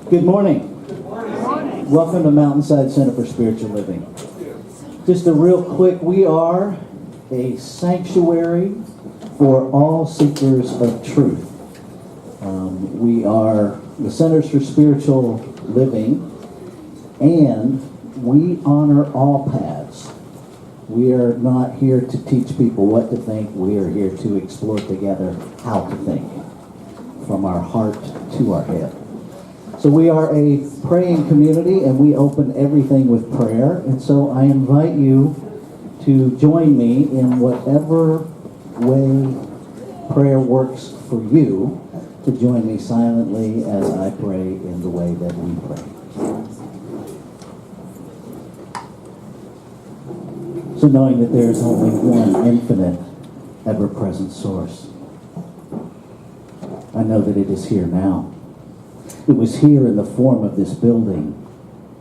Good morning. Good morning. Welcome to Mountainside Center for Spiritual Living. Just a real quick, we are a sanctuary for all seekers of truth. We are the Centers for Spiritual Living, and we honor all paths. We are not here to teach people what to think. We are here to explore together how to think, from our heart to our head. So we are a praying community, and we open everything with prayer. And so I invite you to join me in whatever way prayer works for you, to join me silently as I pray in the way that we pray. So knowing that there is only one infinite, ever-present source, I know that it is here now. It was here in the form of this building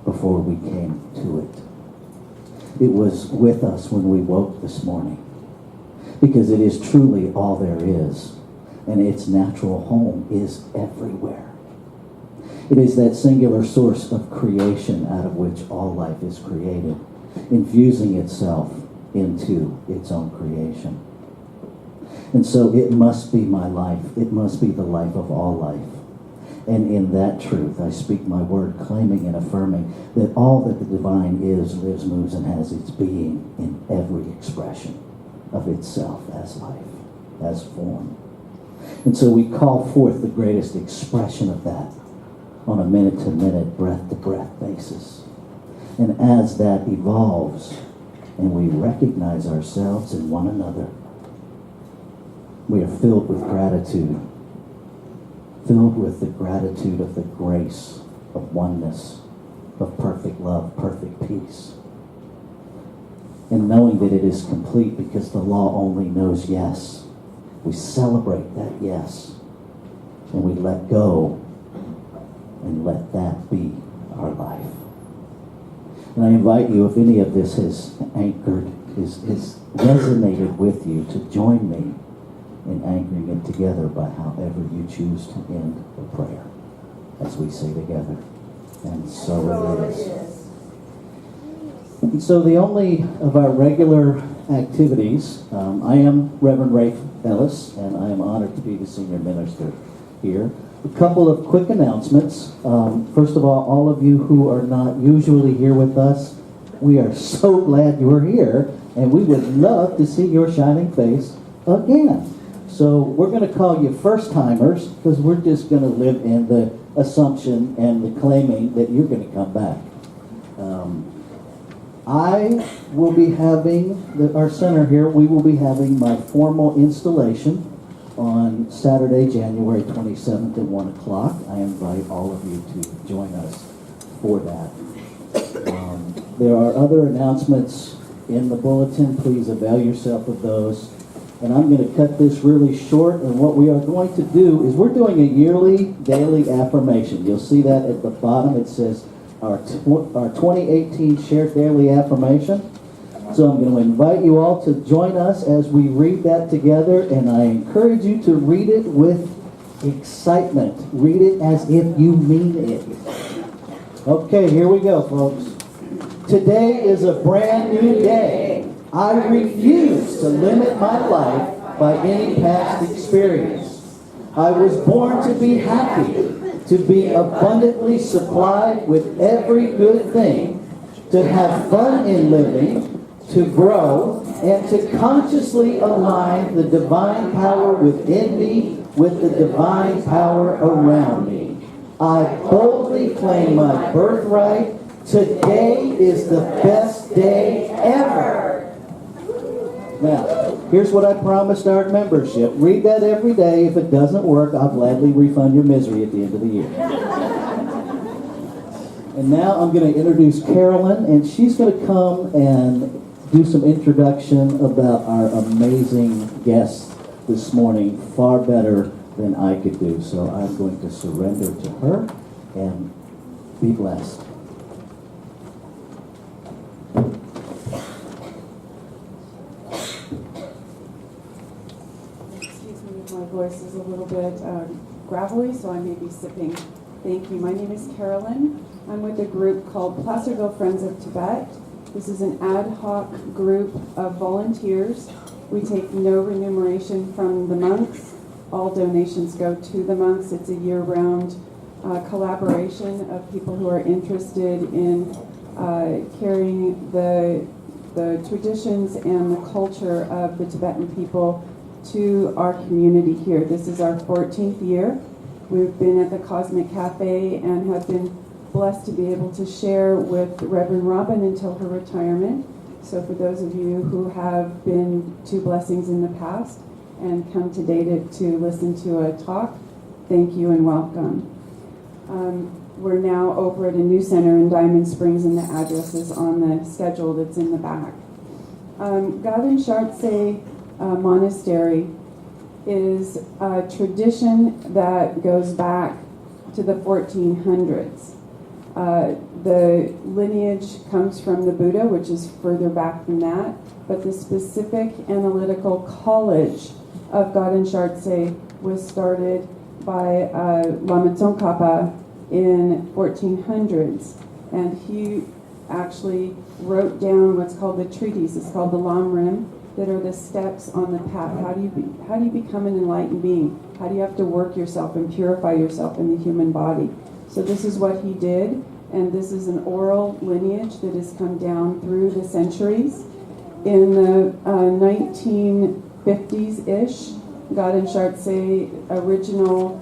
before we came to it. It was with us when we woke this morning, because it is truly all there is, and its natural home is everywhere. It is that singular source of creation out of which all life is created, infusing itself into its own creation. And so it must be my life. It must be the life of all life. And in that truth, I speak my word, claiming and affirming that all that the divine is, lives, moves, and has its being in every expression of itself as life, as form. And so we call forth the greatest expression of that on a minute-to-minute, breath-to-breath basis. And as that evolves and we recognize ourselves and one another, we are filled with gratitude. Filled with the gratitude of the grace of oneness, of perfect love, perfect peace. And knowing that it is complete because the law only knows yes. We celebrate that yes. And we let go and let that be our life. And I invite you, if any of this has anchored, has resonated with you, to join me in anchoring it together by however you choose to end the prayer as we say together. And so it is. And so the only of our regular activities, I am Reverend Rafe Ellis, and I am honored to be the senior minister here. A couple of quick announcements. First of all of you who are not usually here with us, we are so glad you're here, and we would love to see your shining face again. So we're going to call you first-timers, because we're just going to live in the assumption and the claiming that you're going to come back. I will be having, our center here, we will be having my formal installation on Saturday, January 27th at 1 o'clock. I invite all of you to join us for that. There are other announcements in the bulletin. Please avail yourself of those. And I'm going to cut this really short, and what we are going to do is we're doing a yearly daily affirmation. You'll see that at the bottom. It says our 2018 shared daily affirmation. So I'm going to invite you all to join us as we read that together, and I encourage you to read it with excitement. Read it as if you mean it. Okay, here we go, folks. Today is a brand new day. I refuse to limit my life by any past experience. I was born to be happy, to be abundantly supplied with every good thing, to have fun in living, to grow, and to consciously align the divine power within me with the divine power around me. I boldly claim my birthright. Today is the best day ever. Now, here's what I promised our membership. Read that every day. If it doesn't work, I'll gladly refund your misery at the end of the year. And now I'm going to introduce Carolyn, and she's going to come and do some introduction about our amazing guests this morning, far better than I could do. So I'm going to surrender to her, and be blessed. My voice is a little bit gravelly, so I may be sipping Thank you. My name is Carolyn. I'm with a group called Placerville Friends of Tibet. This is an ad hoc group of volunteers. We take no remuneration from the monks. All donations go to the monks. It's a year-round collaboration of people who are interested in carrying the traditions and the culture of the Tibetan people to our community here. This is our 14th year. We've been at the Cosmic Cafe and have been blessed to be able to share with Reverend Robin until her retirement. So for those of you who have been to Blessings in the past and come today to listen to a talk, thank you and welcome. We're now over at a new center in Diamond Springs, and the address is on the schedule that's in the back. Gaden Shartse Monastery is a tradition that goes back to the 1400s. The lineage comes from the Buddha, which is further back than that, but the specific analytical college of Gaden Shartse was started by Lama Tsongkhapa in 1400s, and he actually wrote down what's called the treatise. It's called the Lam Rim, that are the steps on the path. How do you become an enlightened being? How do you have to work yourself and purify yourself in the human body? So this is what he did, and this is an oral lineage that has come down through the centuries. In the 1950s-ish, Gaden Shartse original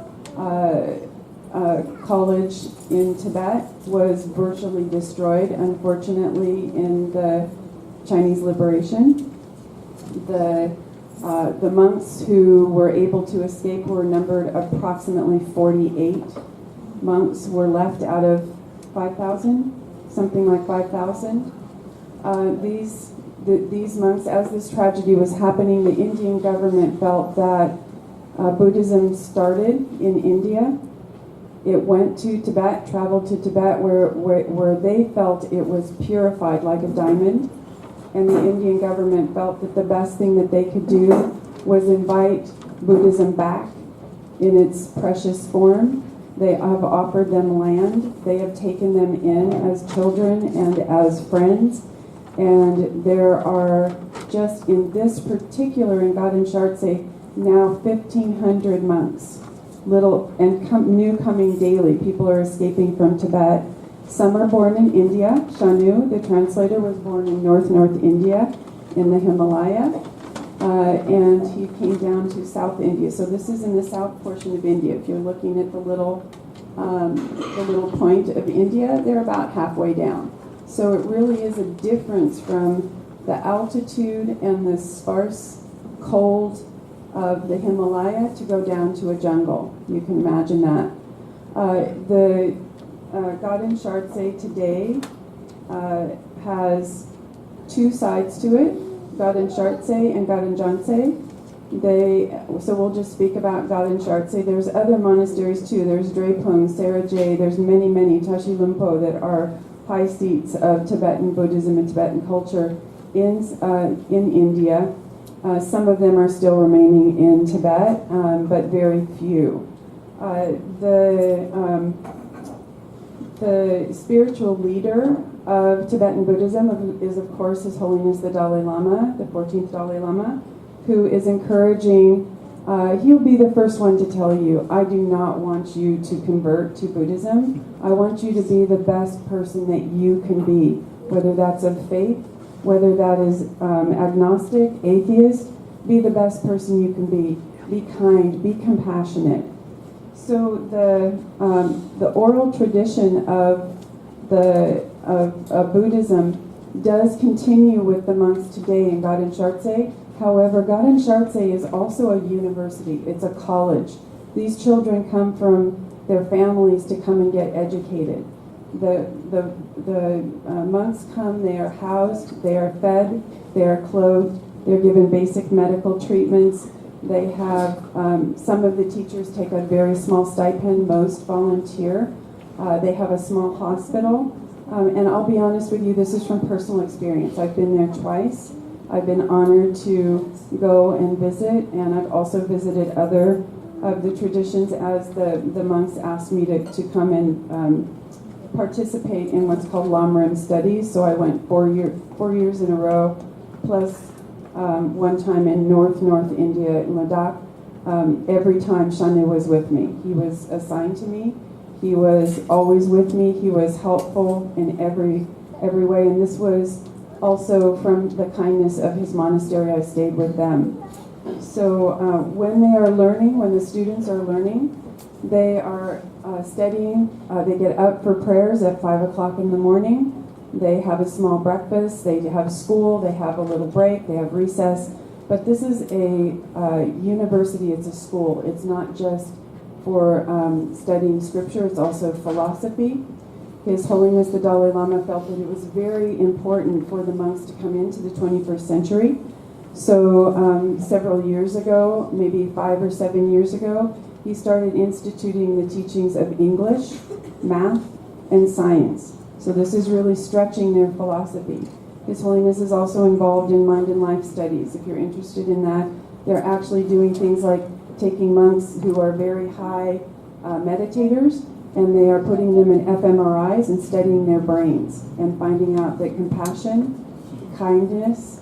college in Tibet was virtually destroyed, unfortunately, in the Chinese liberation. The monks who were able to escape were numbered approximately 48 monks were left out of 5,000, something like 5,000. These monks, as this tragedy was happening, the Indian government felt that Buddhism started in India. It went to Tibet, traveled to Tibet, where they felt it was purified like a diamond. And the Indian government felt that the best thing that they could do was invite Buddhism back in its precious form. They have offered them land. They have taken them in as children and as friends. And there are just in this particular, in Gaden Shartse, now 1,500 monks. New coming daily. People are escaping from Tibet. Some are born in India. Shanu, the translator, was born in North India in the Himalaya, and he came down to South India. So this is in the south portion of India. If you're looking at the little point of India, they're about halfway down. So it really is a difference from the altitude and the sparse cold of the Himalaya to go down to a jungle. You can imagine that. The Gaden Shartse today has two sides to it, Gaden Shartse and Gaden Janse. So we'll just speak about Gaden Shartse. There's other monasteries too. There's Drepung, Serajay, there's many, Tashi Lumpo, that are high seats of Tibetan Buddhism and Tibetan culture in India. Some of them are still remaining in Tibet, but very few. The spiritual leader of Tibetan Buddhism is, of course, His Holiness the Dalai Lama, the 14th Dalai Lama, who is encouraging, he'll be the first one to tell you, I do not want you to convert to Buddhism. I want you to be the best person that you can be, whether that's of faith, whether that is agnostic, atheist. Be the best person you can be. Be kind, be compassionate. So the oral tradition of Buddhism does continue with the monks today in Gaden Shartse. However, Gaden Shartse is also a university. It's a college. These children come from their families to come and get educated. The monks come, they are housed, they are fed, they are clothed, they're given basic medical treatments. They have, some of the teachers take a very small stipend, most volunteer. They have a small hospital. And I'll be honest with you, this is from personal experience. I've been there twice. I've been honored to go and visit, and I've also visited other of the traditions as the monks asked me to come and participate in what's called Lamrim studies. So I went 4 years in a row, plus one time in North India in Ladakh. Every time Shanu was with me. He was assigned to me. He was always with me. He was helpful in every way. And this was also from the kindness of his monastery. I stayed with them. So when they are learning, when the students are learning, they are studying. They get up for prayers at 5 o'clock in the morning. They have a small breakfast. They have school. They have a little break. They have recess. But this is a university. It's a school. It's not just for studying scripture. It's also philosophy. His Holiness the Dalai Lama felt that it was very important for the monks to come into the 21st century. So several years ago, maybe 5 or 7 years ago, he started instituting the teachings of English, math, and science. So this is really stretching their philosophy. His Holiness is also involved in mind and life studies. If you're interested in that, they're actually doing things like taking monks who are very high meditators, and they are putting them in fMRIs and studying their brains and finding out that compassion, kindness,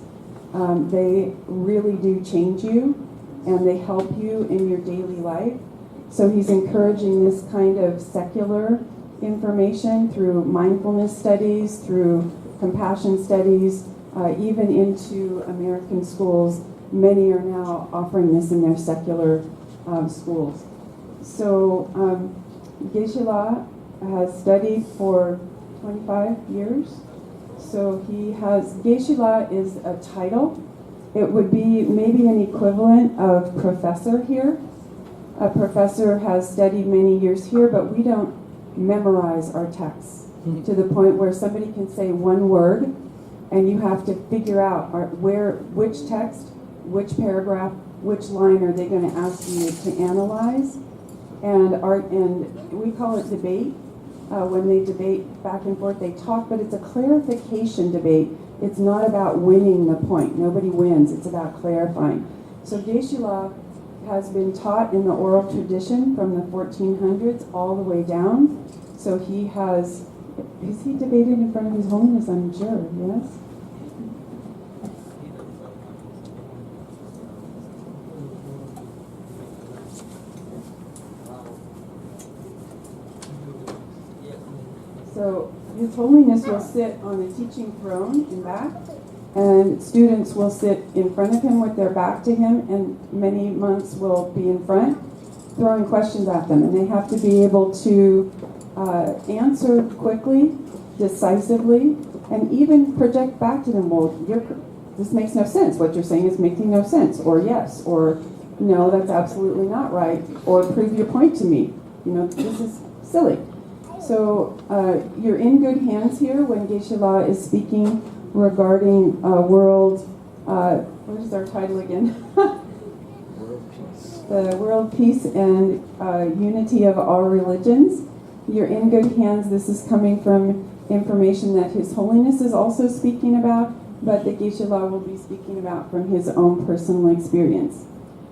they really do change you, and they help you in your daily life. So he's encouraging this kind of secular information through mindfulness studies, through compassion studies, even into American schools. Many are now offering this in their secular schools. So Geshe-la has studied for 25 years. So he has, Geshe-la is a title. It would be maybe an equivalent of professor here. A professor has studied many years here, but we don't memorize our texts to the point where somebody can say one word and you have to figure out which text, which paragraph, which line are they going to ask you to analyze. And we call it debate. When they debate back and forth, they talk, but it's a clarification debate. It's not about winning the point. Nobody wins. It's about clarifying. So Geshe-la has been taught in the oral tradition from the 1400s all the way down. So he has, is he debated in front of His Holiness? I'm sure, yes? So His Holiness will sit on a teaching throne in back, and students will sit in front of him with their back to him, and many monks will be in front throwing questions at them, and they have to be able to answer quickly, decisively, and even project back to them, well, this makes no sense. What you're saying is making no sense, or yes, or no, that's absolutely not right, or prove your point to me. This is silly. So you're in good hands here when Geshe-la is speaking regarding world, what is our title again? World peace. The world peace and unity of all religions. You're in good hands. This is coming from information that His Holiness is also speaking about, but that Geshe-la will be speaking about from his own personal experience.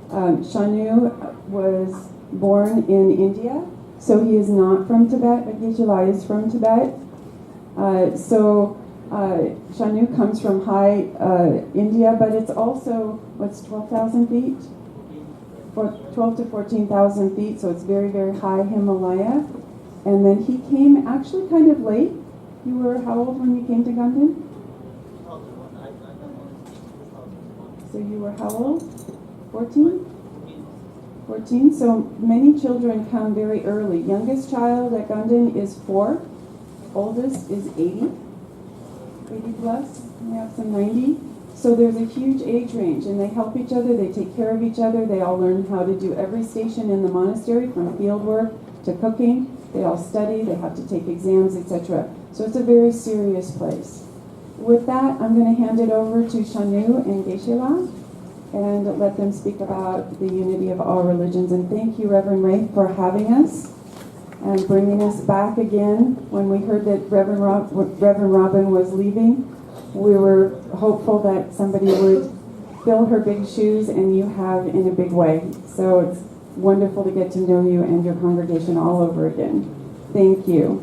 Shanu was born in India, so he is not from Tibet, but Geshe-la is from Tibet. Shanu comes from high India, but it's also, 12,000 feet? 12 to 14,000 feet, so it's very, very high Himalaya. And then he came actually kind of late. You were how old when you came to Gaden? So you were how old? 14? 14. So many children come very early. Youngest child at Gaden is 4. Oldest is 80 plus. We have some 90. So there's a huge age range, and they help each other. They take care of each other. They all learn how to do every station in the monastery, from field work to cooking. They all study. They have to take exams, etc. So it's a very serious place. With that, I'm going to hand it over to Shanu and Geshe-la and let them speak about the unity of all religions. And thank you, Reverend Ray, for having us and bringing us back again. When we heard that Reverend Robin was leaving, we were hopeful that somebody would fill her big shoes, and you have in a big way. So it's wonderful to get to know you and your congregation all over again. Thank you.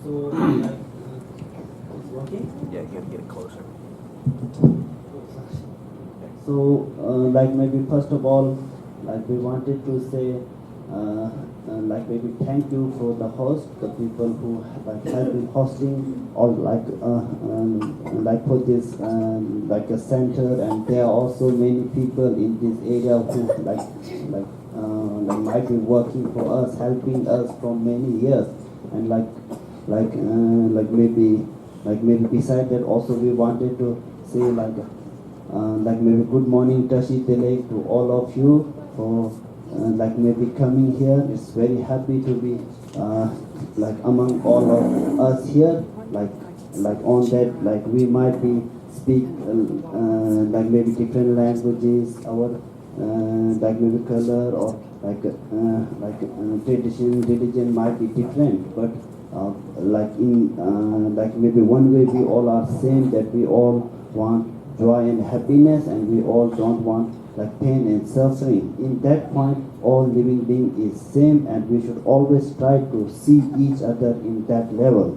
So, like, it's working? Yeah, you gotta get it closer. So, like maybe first of all, like we wanted to say, like maybe thank you for the host, the people who like have been hosting, or like for this like a center, and there are also many people in this area who like might be working for us, helping us for many years, and maybe beside that also we wanted to say like maybe good morning Tashi Tele to all of you for like maybe coming here. It's very happy to be like among all of us here, like on that like we might be speak like maybe different languages, our like maybe color or tradition, religion might be different, but like in like maybe one way we all are same, that we all want joy and happiness, and we all don't want like pain and suffering. In that point, all living being is same, and we should always try to see each other in that level.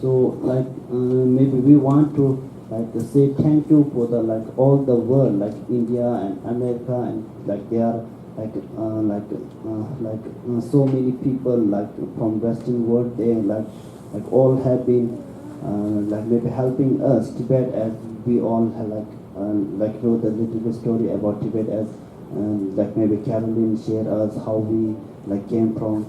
So like maybe we want to like say thank you for the like all the world, like India and America, and like they are so many people like from Western world, they like all have been like maybe helping us Tibet, as we all have like wrote a little bit story about Tibet, as like maybe Caroline shared us how we like came from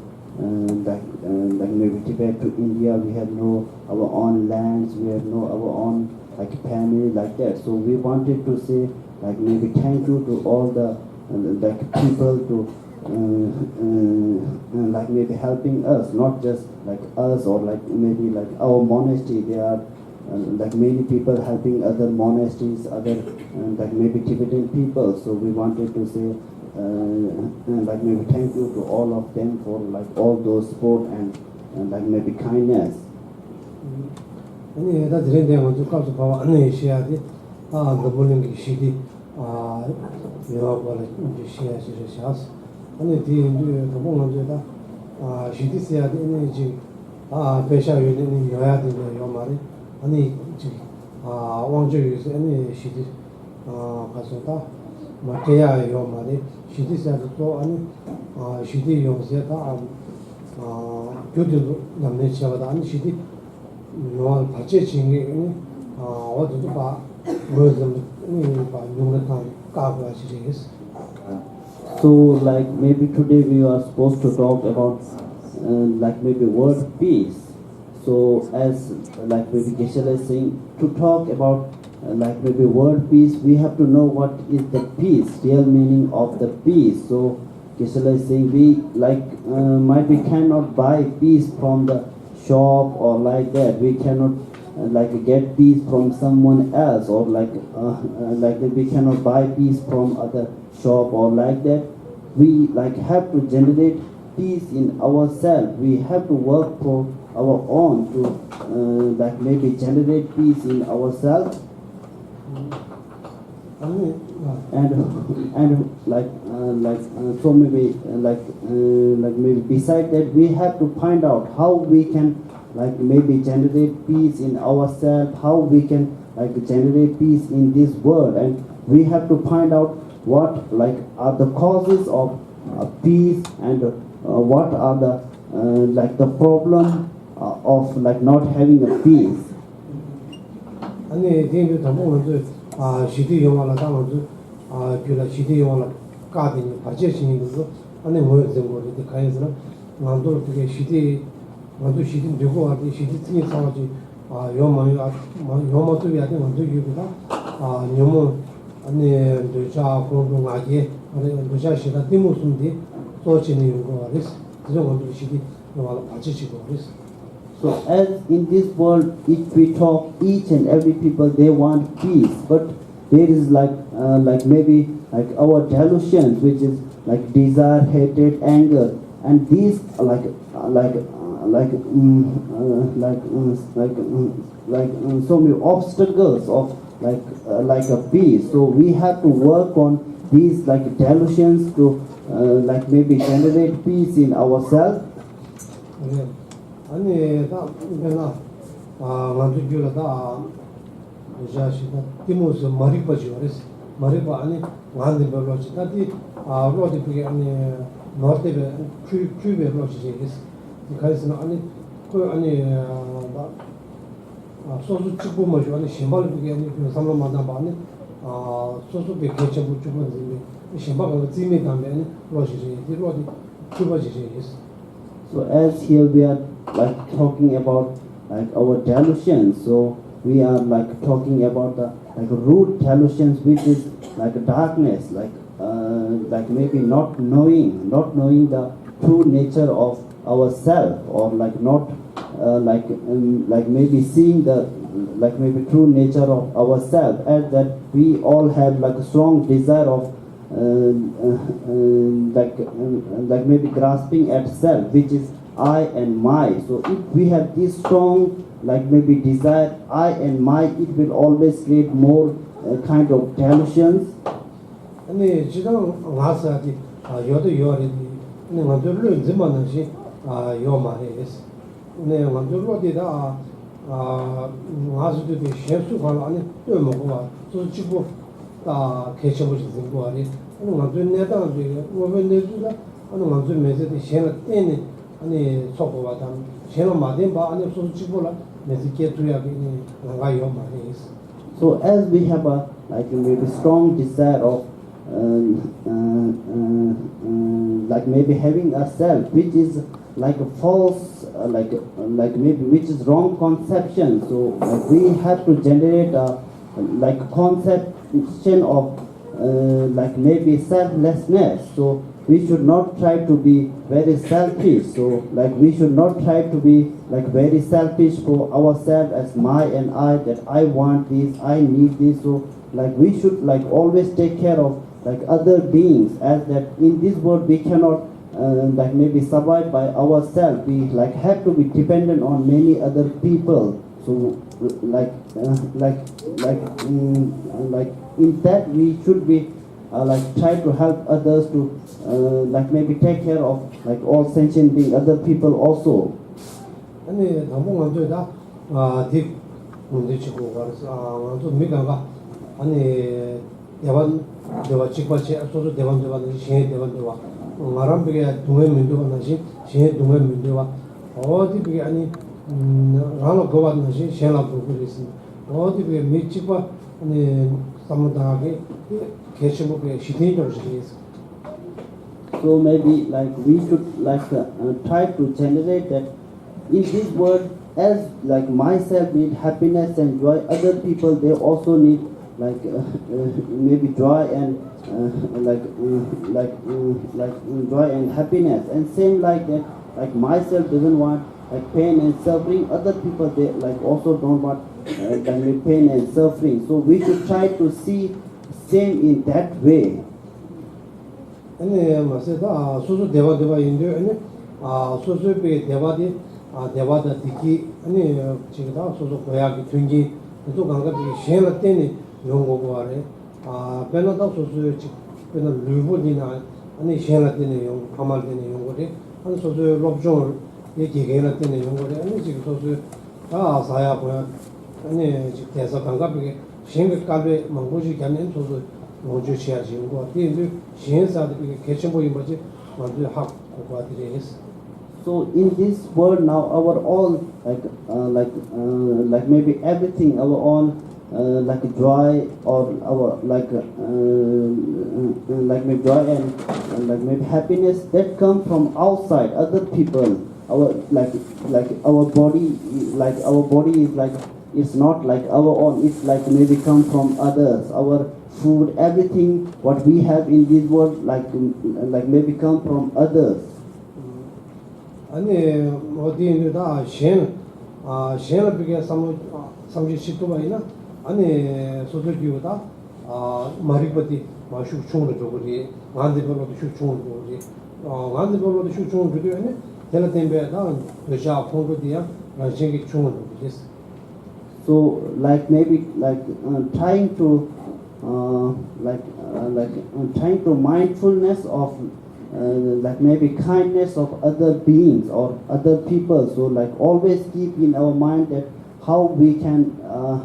like maybe Tibet to India. We have no our own lands, we have no our own like family like that. So we wanted to say like maybe thank you to all the like people to like maybe helping us, not just like us or like maybe like our monastery. There are like many people helping other monasteries, other like maybe Tibetan people. So we wanted to say like maybe thank you to all of them for like all those support and like maybe kindness. So like maybe today we are supposed to talk about like maybe word peace. So as like maybe Geshe-la is saying, to talk about like maybe word peace, we have to know what is the peace, real meaning of the peace. So Geshe-la is saying we like might we cannot buy peace from the shop or like that. We cannot like get peace from someone else, or like we cannot buy peace from other shop or like that. We like have to generate peace in ourselves. We have to work for our own to like maybe generate peace in ourselves. and so maybe maybe beside that we have to find out how we can maybe generate peace in ourselves, how we can generate peace in this world, and we have to find out what are the causes of peace, and what are the problem of not having a peace. 아니 대비 담보는 시대 영화라 담아도 그라 시대 영화라 가든이 바제신이 그거 아니 뭐였던 거를 가야서 만들 그게 시대 만도 시대 되고 와도 시대 팀이 싸우지 요마도 해야 되는 것도 이유가 너무 아니 도자 공동하게 아니 도자 시다 팀무슨데 소치는 거 알았어 그런 것도 시대 영화라 바제시고 알았어. So as in this world, if we talk, each and every people they want peace, but there is maybe our delusions, which is desire, hatred, anger, and these so many obstacles of a peace. So we have to work on these delusions to maybe generate peace in ourselves. 아니 다 내가 만두 줄다 자시다 티모스 마리바지 그랬어 마리바 아니 만데 별로지 다디 로디 그게 아니 노르테베 큐베 로지 그랬어 그래서 아니 그 아니 소수 찍고 뭐죠 아니 신발 그게 아니 그 삼로마다 봐니 소수 베케체 붙고 신발을 찜에 담에 로지 로디 큐바지 그랬어. So as here we are talking about our delusions, so we are talking about the root delusions, which is darkness, maybe not knowing the true nature of ourself, or not maybe seeing the maybe true nature of ourself, as that we all have a strong desire of maybe grasping at self, which is I and my. So if we have this strong maybe desire I and my, it will always create more kind of delusions. 아니 지금 와서지 여도 요리 근데 만들로 좀만지 요 말이에요. 근데 만들로디다 와서도 셰프 관 아니 또 먹고 와. 또 지고 다 개체부지 듣고 아니 만들 내다 오면 내주다 아니 만들 메시지 셴을 때네 아니 속고 와다 셴을 마딘 바 아니 소수 지고라 메시지 투야기 나가 요 말이에요. So as we have a maybe strong desire of maybe having a self which is a false maybe which is wrong conception, so we have to generate a conception of maybe selflessness. So we should not try to be very selfish, so we should not try to be very selfish for ourselves as my and I, that I want this, I need this. So we should always take care of other beings, as that in this world we cannot maybe survive by ourselves. We have to be dependent on many other people. So in that we should be try to help others to maybe take care of all sentient beings, other people also. 아니 너무 먼저다 뒷 문제 치고 가서 먼저 미가가 아니 대화 직받치 소소 대van 시에 대van 대화 마람비게 동해 민도가 나시 시에 동해 민도와 어디 비게 아니 라노 고바나시 시에라 보고 있습니다. 어디 비게 미치바 아니 사무다하게 개체목에 시대에 좀 시대에서. So maybe we should try to generate that in this world, as myself need happiness and joy, other people they also need maybe joy and joy and happiness, and same like that myself doesn't want pain and suffering, other people they also don't want pain and suffering. So we should try to see same in that way. 아니 맞다. 소소 대화 인도 아니 소소의 대화디 대화다 디기 아니 지금다 소소 고야기 튕기 또 강가비 시행할 때는 용고고 아래 베나다 소수 베나 루부디나 아니 셴라 되는 용 파말 되는 용거리 한 소수 롭종 얘기게나 되는 용거리 아니 지금 소수 다 사야 뭐야 아니 지금 대사 감각이 생각까지 망고지 견낸 소수 모주 지야지는 거 근데 시행사도 개체 보인 거지 완전 학 고과들이 했어. So in this world now, our all like maybe everything, our own like joy or our like maybe joy and like maybe happiness that come from outside other people. Our like our body is like it's not like our own. It's like maybe come from others. Our food, everything what we have in this world like maybe come from others. 아니 어디에다 셴을 비게 삼지시도바이나 아니 소소기보다 마리버디 마슈 총을 저거리 만데별로도 슈총을 저거리 만데별로도 슈총을 저거리 아니 텔레템베다 여자 폰도디야 라싱기 총을 저거리. So like maybe like trying to trying to mindfulness of like maybe kindness of other beings or other people. So like always keep in our mind that how we can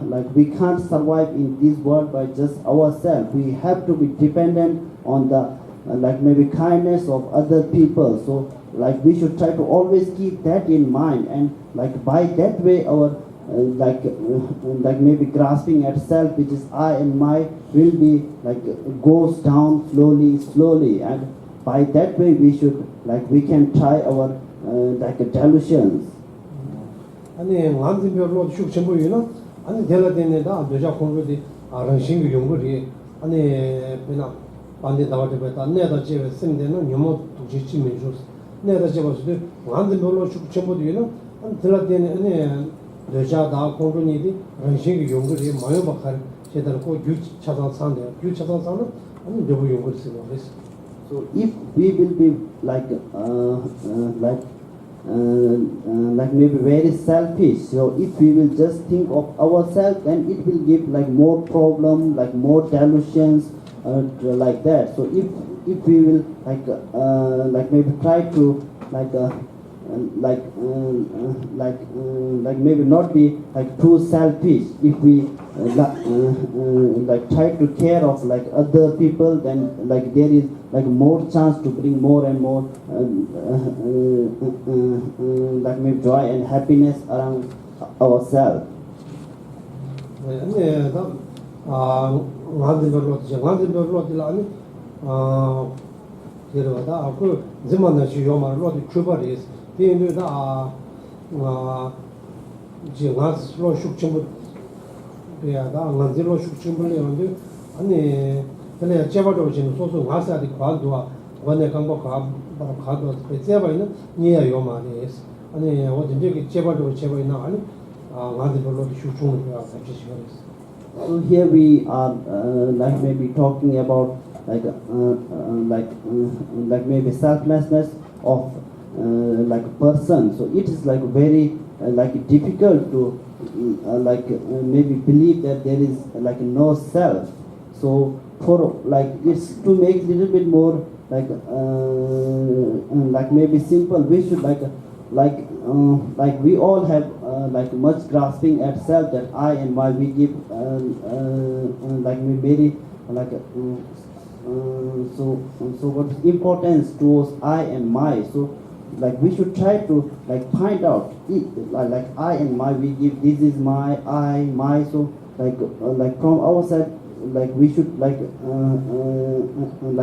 like we can't survive in this world by just ourselves. We have to be dependent on the like maybe kindness of other people. So like we should try to always keep that in mind, and like by that way our like maybe grasping at self, which is I and my, will be like goes down slowly, and by that way we should like we can try our like delusions. 아니 완전별로 슈첨부이나 아니 델라데네다 여자 공부디 아랑싱기 용거리 아니 베나 반데 다와데베다 내다 제베 셈데는 녀모 두지치 메조스 내다 제바스데 완전별로 슈첨부디나 아니 델라데네 아니 여자 다 공부니디 아랑싱기 용거리 마요 바칼 제대로 규 차단 산데 규 차단 산은 아니 여부 용거리 쓰고 그랬어. So if we will be like maybe very selfish, so if we will just think of ourselves, then it will give like more problem, like more delusions, like that. So if we will like maybe try to like maybe not be like too selfish, if we like try to care of like other people, then like there is like more chance to bring more and more like maybe joy and happiness around ourselves. 네, 완전별로 아니 이러다 그 이제만 요마로 출발이 되는데다 지금 스로 숙청부 배야다 완전로 숙청부를 아니 근데 제발로 지금 소소 가사디 관도와 원내 강복과 바로 가도 제발은 니야 요마네 아니 어딘지 제발로 제발이나 아니 완전로 숙청을 같이 시작했어. So here we are like maybe talking about like maybe selflessness of like person. So it is like very like difficult to like maybe believe that there is like no self. So for like it's to make little bit more like maybe simple, we should like we all have like much grasping at self, that I and my, we give like very like so what is importance towards I and my. So like we should try to like find out like I and my, we give this is my, I, my. So like from our side, like we should like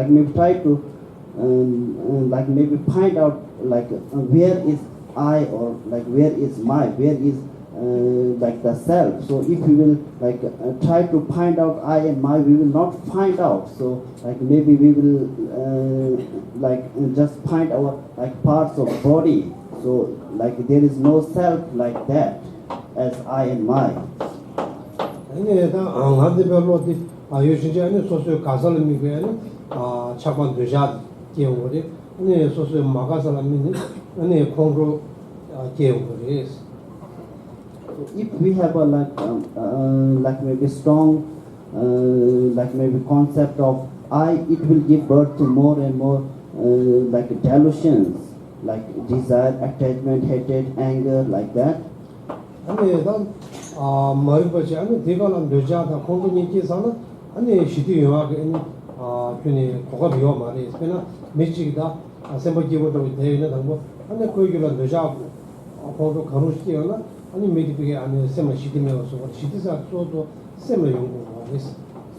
maybe try to like maybe find out like where is I, or like where is my, where is like the self. So if we will like try to find out I and my, we will not find out. So like maybe we will like just find our like parts of body. So like there is no self like that as I and my. 아니 다 안한데별로 요즘에 아니 소소 가살미게는 차관 되자 기억으로 아니 소소 마가살미는 아니 공로 기억으로. If we have a like maybe strong like maybe concept of I, it will give birth to more and more like delusions, like desire, attachment, hatred, anger, like that. 아니 난 머리버지 아니 대가는 뇌자다 공부님께서는 아니 시대 영화게 균이 고가 비워 말이 있으나 매직이다 아셈버 기본적으로 되는 당고 아니 거기가 뇌자 공부 가능시키거나 아니 매직이 아니 셈을 시키면서 시대사 또도 셈을 연구하고 있어.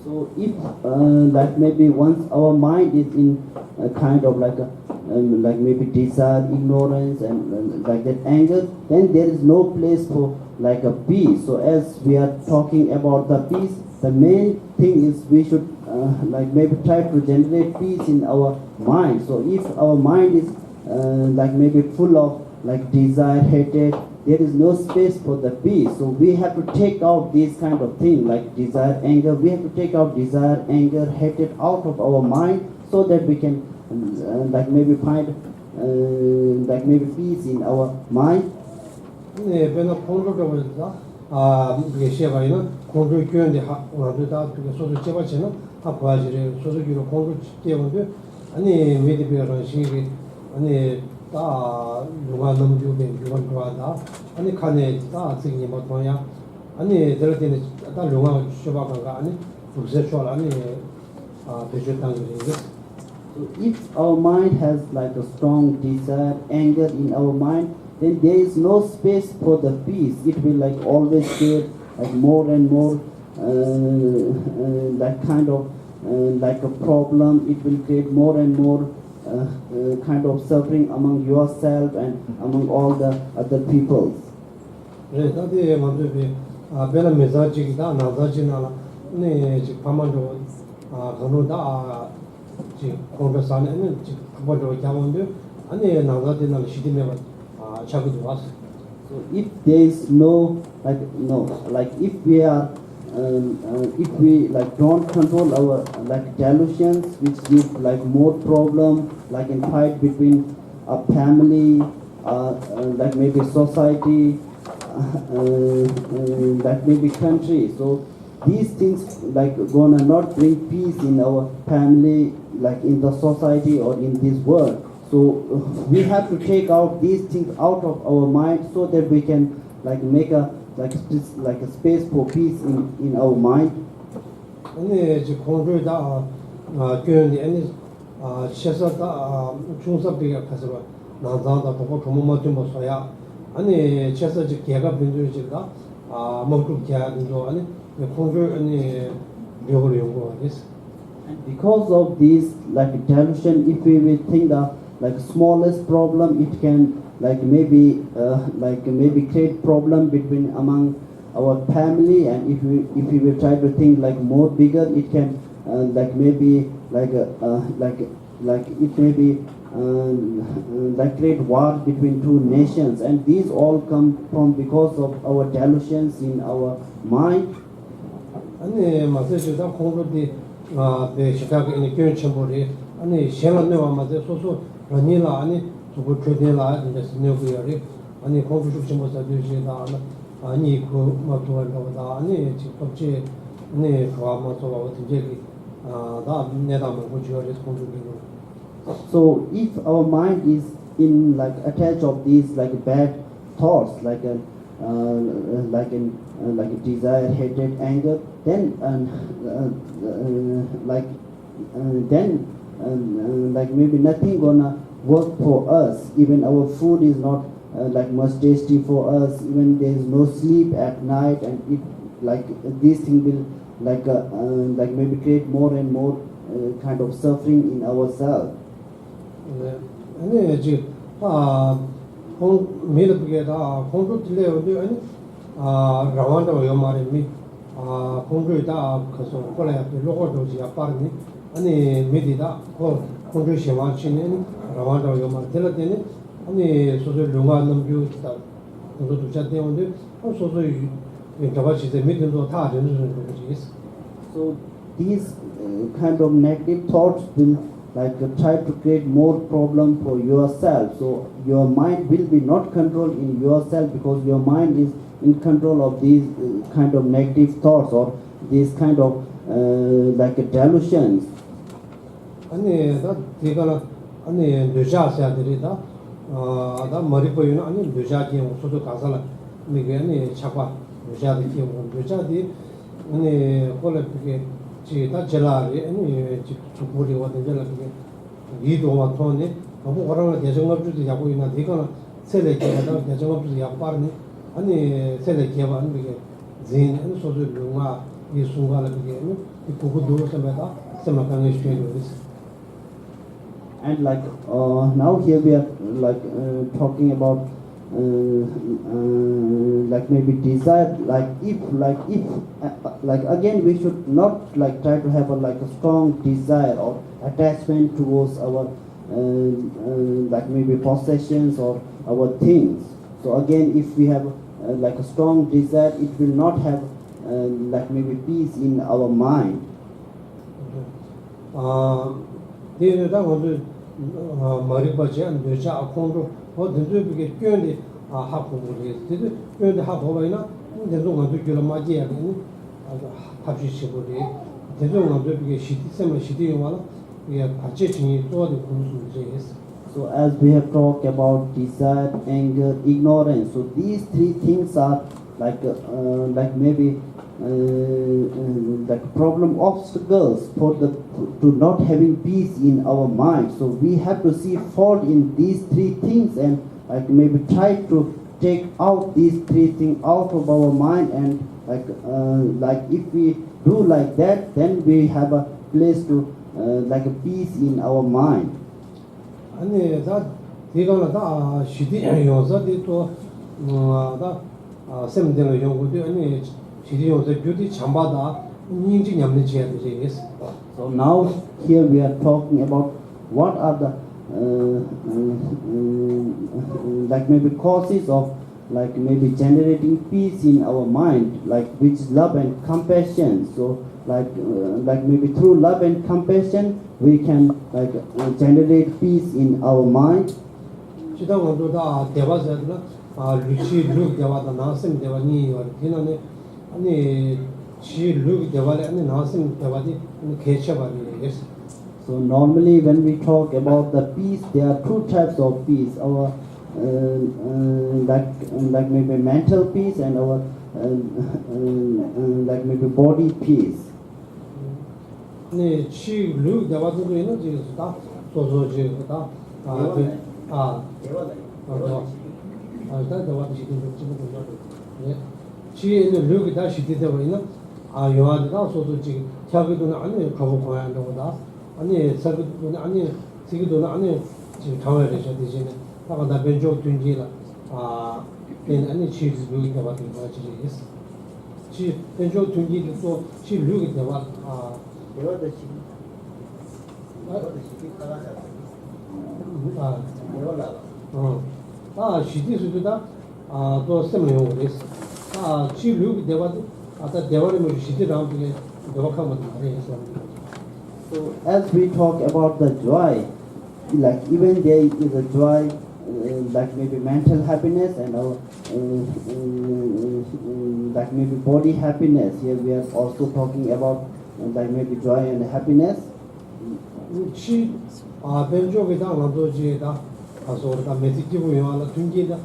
So if like maybe once our mind is in a kind of like like maybe desire, ignorance, and like that anger, then there is no place for like a peace. So as we are talking about the peace, the main thing is we should like maybe try to generate peace in our mind. So if our mind is like maybe full of like desire, hatred, there is no space for the peace. So we have to take out these kind of things like desire, anger. We have to take out desire, anger, hatred out of our mind so that we can like maybe find like maybe peace in our mind. 네, 배나 공부를 해서 이게 시험에는 공부 교연데 하나도다 그게 소소 제바치는 학과지를 소소기로 공부 때문에 아니 메디비어런 시기 아니 다 누가 넘주게 누가 좋아다 아니 칸에 다 생이 뭐 뭐야 아니 들을 때는 다 누가 쇼바가 아니 무슨 쇼 아니 대주당 그게 So if our mind has like a strong desire, anger in our mind, then there is no space for the peace. It will like always create like more and more that kind of like a problem. It will create more and more kind of suffering among yourself and among all the other peoples. 네, 다들 먼저 배나 메시지가 나다지나 네, 지금 밤만도 간호다 지금 공부사는 지금 그거로 잡은데 아니 나다지나 시디면 자기도 왔어. So if there is no like if we are if we like don't control our like delusions which give like more problem like in fight between a family like maybe society like maybe country, so these things like gonna not bring peace in our family, like in the society or in this world. So we have to take out these things out of our mind so that we can like make a like a space for peace in our mind. 아니 지금 공부다 교연이 아니 최소다 중섭비가 가서 나자다 보고 도모마 좀 보셔야 아니 최소 지 개가 변조지가 먹고 개도 아니 공부 아니 료를 연구하겠어. Because of this like delusion, if we will think the like smallest problem, it can like maybe create problem between among our family, and if we will try to think like more bigger, it can like maybe like it may be like create war between two nations, and these all come from because of our delusions in our mind. 아니 마세주다 공부디 배시다가 이 교연 첨부리 아니 셴한네와 마세 소소 아니라 아니 저거 최대라 이제 스녀고야리 아니 공부 좀 못사 되지다 아니 그 뭐도와다 아니 직접지 네 그와 저와 되게 다 내다만 고지어리 공부기로. So if our mind is in like attached of these like bad thoughts, like a desire, hatred, anger, then like maybe nothing gonna work for us. Even our food is not like much tasty for us. Even there is no sleep at night, and it like this thing will like maybe create more and more kind of suffering in ourselves. 네, 아니 지금 메르브게다 공부 들려오는데 아니 라완도 요 말이 공부에다 가서 콜라야 로고도 지야 빠르니 아니 메디다 공부 시험을 치는 라완도 요 말 들었더니 아니 소소 롱아 넘주다 공부도 잘 되는데 소소 저거 진짜 메디도 다 되는 거지. So these kind of negative thoughts will like try to create more problem for yourself. So your mind will be not controlled in yourself because your mind is in control of these kind of negative thoughts, or these kind of like delusions. 아니 다 제가 아니 뇌자사들이다 다 머리 보이는 아니 뇌자기 소도 가살라 미게 아니 차과 뇌자디 기고 뇌자디 아니 콜레게 지다 젤라리 아니 주부리 와데 젤라게 이도와 토네 너무 그러나 대정업주도 하고 있나 이거는 세례계가 대정업주도 하고 빠르네 아니 세례계가 아니 이게 진 아니 소도 루마 이 순간에 이게 이 고고도 semata semakange shwelo And like now here we are like talking about like maybe desire, like if like again we should not like try to have a like a strong desire or attachment towards our like maybe possessions or our things. So again, if we have like a strong desire, it will not have like maybe peace in our mind. 대회다 오늘 머리바지 안 되자 공도 어든지 꽤는데 하고 우리 되게 꽤는데 하고 봐이나 내가 먼저 줄 맞이야 되는 합시 시보리 대저 먼저 이게 시티세면 시티 용화는 이게 같이 진이 또도 공수제했어. So as we have talked about desire, anger, ignorance, so these three things are like maybe like problem obstacles for the to not having peace in our mind. So we have to see fault in these three things and like maybe try to take out these three things out of our mind, and like if we do like that, then we have a place to like a peace in our mind. 아니 다 이거는 다 시디 요소들이 또다 샘되는 연구도 아니 시디 요소 beauty 참바다 인지 냠는 지야들이 있어. So now here we are talking about what are the like maybe causes of like maybe generating peace in our mind, like which is love and compassion. So like maybe through love and compassion we can like generate peace in our mind. 지다 원도다 대화자들은 루치 루 대화다 나섬 대화니 어디나네 아니 루 대화래 아니 나섬 대화디 개셔바리 yes. So normally when we talk about the peace, there are two types of peace. Our like maybe mental peace and our like maybe body peace. 네, 루 대화도 있는 지다 소소지다 일단 대화도 시kin 좀 네. 지에는 르기 다시 되다 보이나 요한다 소소지 자기도 아니 가고 고양도다 아니 자기도 아니 지기도 아니 지금 당해야 되지 다가 나 벤조 tun지라 아니 치즈 르기 대화도 같이 있어 지 벤조 tun지도 또치 르기 대화 시티수다 또 세미용 그랬어. 지루기 대화도 아까 대화를 뭐 시티랑 그게 대화하면 말이었어. So as we talk about the joy, like even there is a joy, like maybe mental happiness and our like maybe body happiness. Here we are also talking about like maybe joy and happiness. 치 벤조게다 만도지에다 가서다 메시지부 요하나 둥기다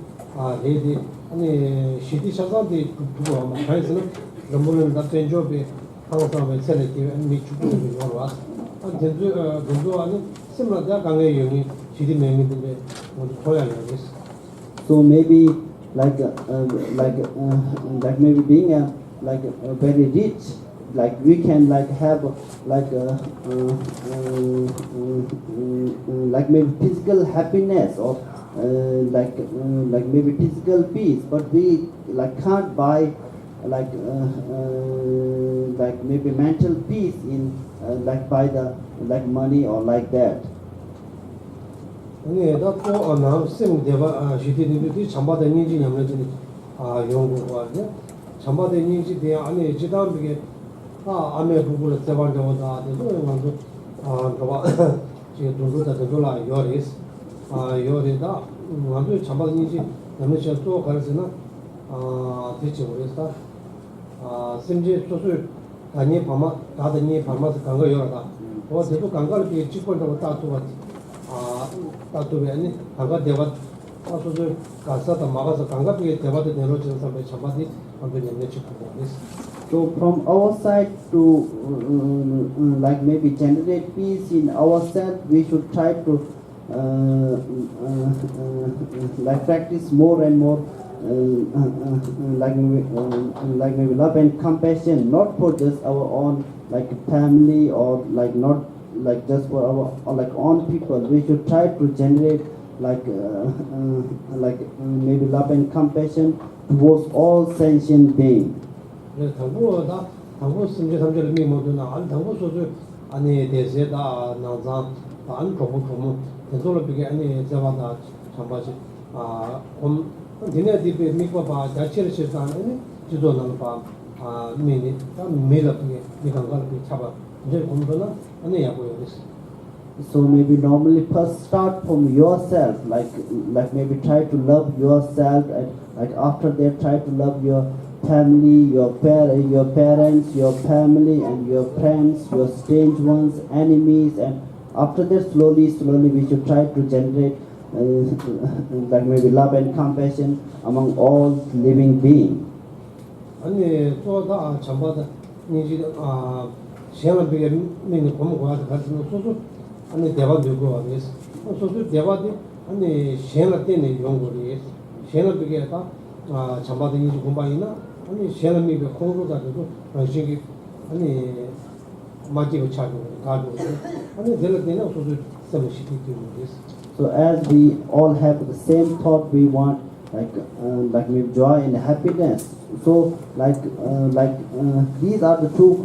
레디 아니 시티 샤자디 두고 아마 가이스는 넘버는 다 벤조베 항상 셀렉티 미추부를 요하와 전도 아니 심라다 강의 용이 시티 맹이들의 모두 고양이 있어. So maybe like maybe being a very rich, like we can like have like like maybe physical happiness or like maybe physical peace, but we like can't buy like maybe mental peace in like by the like money or like that. 아니 나또 나sem 대화 시티들이 참바다 인지 냠내지 연구가 아니야 참바다 인지 대 안에 지단비게 아메 부부를 대반되고다 되고 완전 그봐 지금 돈도다 돈돌아 요리스 요리다 완전 참바다 인지 냠내지 또 가르스나 대체 그랬다 심지 소소 다니 파마 다더니 파마스 강가 요라다 어 저도 강가를 비 직권하고 따투가 따투에 아니 강가 대화 따투를 가서다 막아서 강가 비에 대화도 내놓는 사람이 참바디 한번 연내 찍고 So from our side to like maybe generate peace in ourselves, we should try to like practice more and more like maybe love and compassion, not for just our own like family or like not like just for our or like own people. We should try to generate like maybe love and compassion towards all sentient beings. 당고 승제 삼절 미모도나 안 당고 소주 아니 대세다 나자 안 거부 대소로 비게 아니 자바다 참바지 디네 디베 미과바 자치를 실사하는 지도는 바 미니 메라게 미강가를 잡아 이제 공부나 아니 야고요 So maybe normally first start from yourself, like maybe try to love yourself, and like after that try to love your family, your parents, your family, and your friends, your strange ones, enemies, and after that slowly we should try to generate like maybe love and compassion among all living beings. 아니 또다 참바다 니지 시험을 비게 미니 공부가 같은 소소 아니 대화 되고 와서 소소 대화도 아니 시험을 때는 연구를 시험을 비게 다 참바다 니지 공부이나 아니 시험을 비게 공부가 되고 방식이 아니 맞게 차고 가고 아니 될 때는 소소 서비스도 되고 So as we all have the same thought, we want like maybe joy and happiness. So these are the two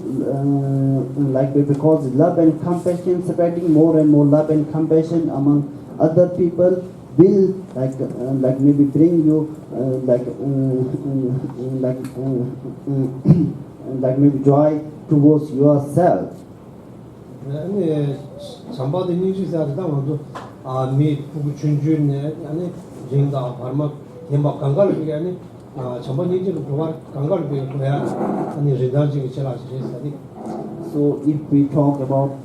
like because love and compassion, spreading more and more love and compassion among other people will like maybe bring you like maybe joy towards yourself. 아니 참바다 니지 자다만도 미 부부 춘준네 아니 쟁다 바르마 템바 강가를 비게 아니 참바 니지를 도와 강가를 비게 그래야 아니 리더직이 제라지 했으니 So if we talk about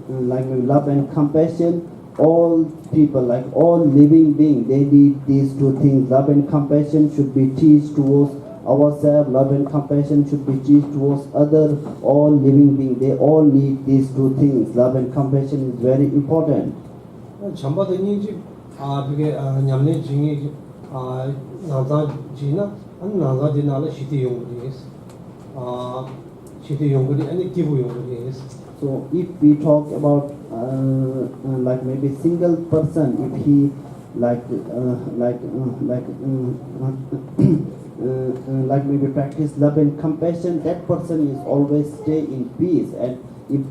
like love and compassion, all people, like all living beings, they need these two things. Love and compassion should be teached towards ourselves. Love and compassion should be teached towards other all living beings. They all need these two things. Love and compassion is very important. 참바다 니지 비게 냠네 징이 나자 지나 안 나자 디나라 시티 용구리 시티 용구리 아니 기부 용구리 So if we talk about like maybe single person, if he like maybe practice love and compassion, that person is always stay in peace. And if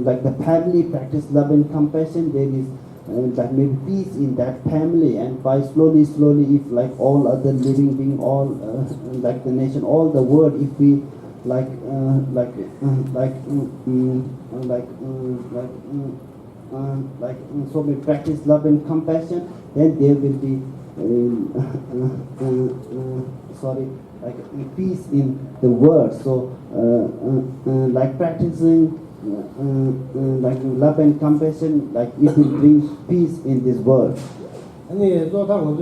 like the family practice love and compassion, there is like maybe peace in that family. And by slowly if like all other living being, all like the nation, all the world, if we so we practice love and compassion, then there will be like peace in the world. So like practicing like love and compassion, like it will bring peace in this world. 아니 또 다른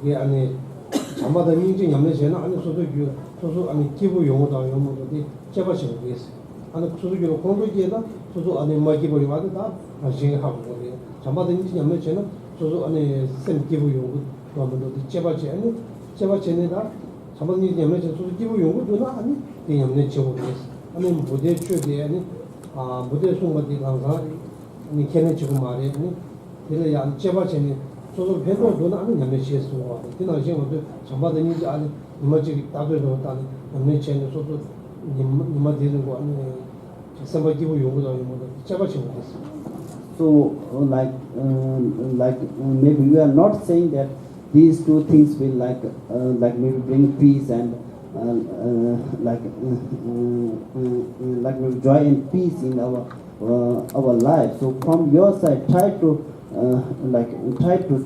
게 아니 참바다 니지 냠네 제나 아니 소소 아니 기부 용어다 용어도 제바시고 있어. 아니 소소기로 공부기에다 소소 아니 마기부 용어도 다 하고 거기. 참바다 니지 냠네 제나 소소 아니 셈 기부 용어 도면도 제바지 아니 제바체네다 참바다 니지 냠네 소소 기부 용어도 나 아니 냠네 제고 있어. 아니 무대 추대 아니 무대 송마디 강사 아니 걔네 지금 말해 아니 이래야 제바체네 소소 배도 돈 아니 냠네 시에서 와. 그날 지금도 참바다 니지 아니 이마지 다도도 다니 남네 체는 소소 이마 되는 거 아니 선바 기부 용어도 용어도 제바치 못했어. So like maybe we are not saying that these two things will like maybe bring peace and like maybe joy and peace in our life. So from your side, try to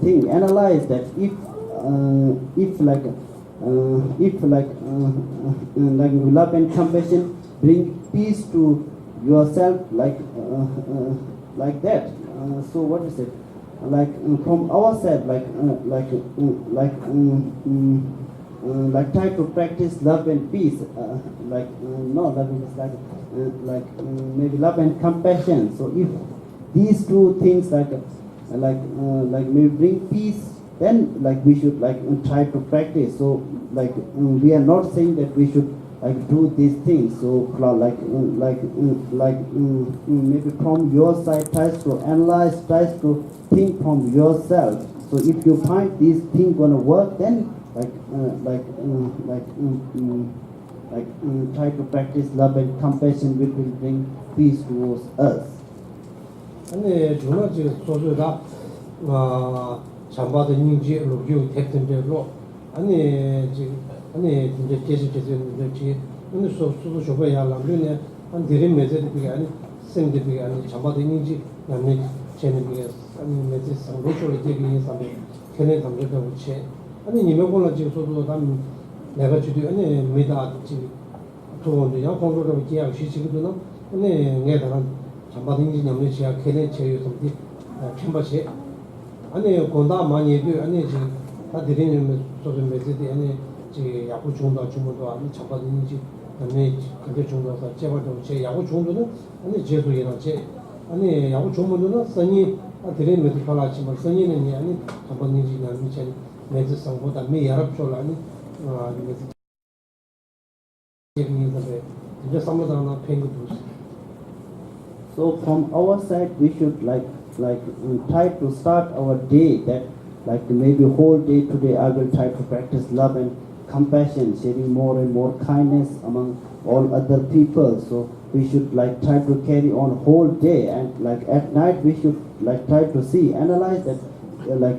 think, analyze that if like if like love and compassion bring peace to yourself, like that. So what is it? From ourselves, try to practice love and peace, no love and peace, maybe love and compassion. So if these two things maybe bring peace, then we should try to practice. So we are not saying that we should do these things. So maybe from your side, tries to analyze, tries to think from yourself. So if you find these things gonna work, then try to practice love and compassion, which will bring peace towards us. 아니 중요하지 소주다 잠바도 인지 로교 택된대로 아니 지금 아니 이제 계속 이제 근데 소수 쇼바야 라면에 한 대림 메제들이 아니 생들이 아니 잠바도 인지 남네 쟤는 게 아니 메제 상로쇼를 되게 사람이 걔네 담겨도 그렇지 아니 니명고는 지금 소도 담 내가 주도 아니 메다 지금 도원도 양공로로 계약 시치거든 아니 내가 잠바든지 냠네 지야 걔네 제요 something 캠바시 아니 건다 많이 해도 아니 지금 다 드리는 소도 메제디 아니 지 야구 중도 주문도 아니 잠바든지 냠네 그게 중도서 제발도 제 야구 중도는 아니 제도이나 제 아니 야구 중문도는 선이 드리는 메디 팔아지만 선이는 아니 잠바든지 냠네 제 메제 상보다 매 야랍 줄 아니 메제 제기인데 이제 삼모다나 팽구도 So from our side, we should try to start our day that maybe whole day today I will try to practice love and compassion, sharing more and more kindness among all other people. So we should try to carry on whole day, and at night we should try to analyze that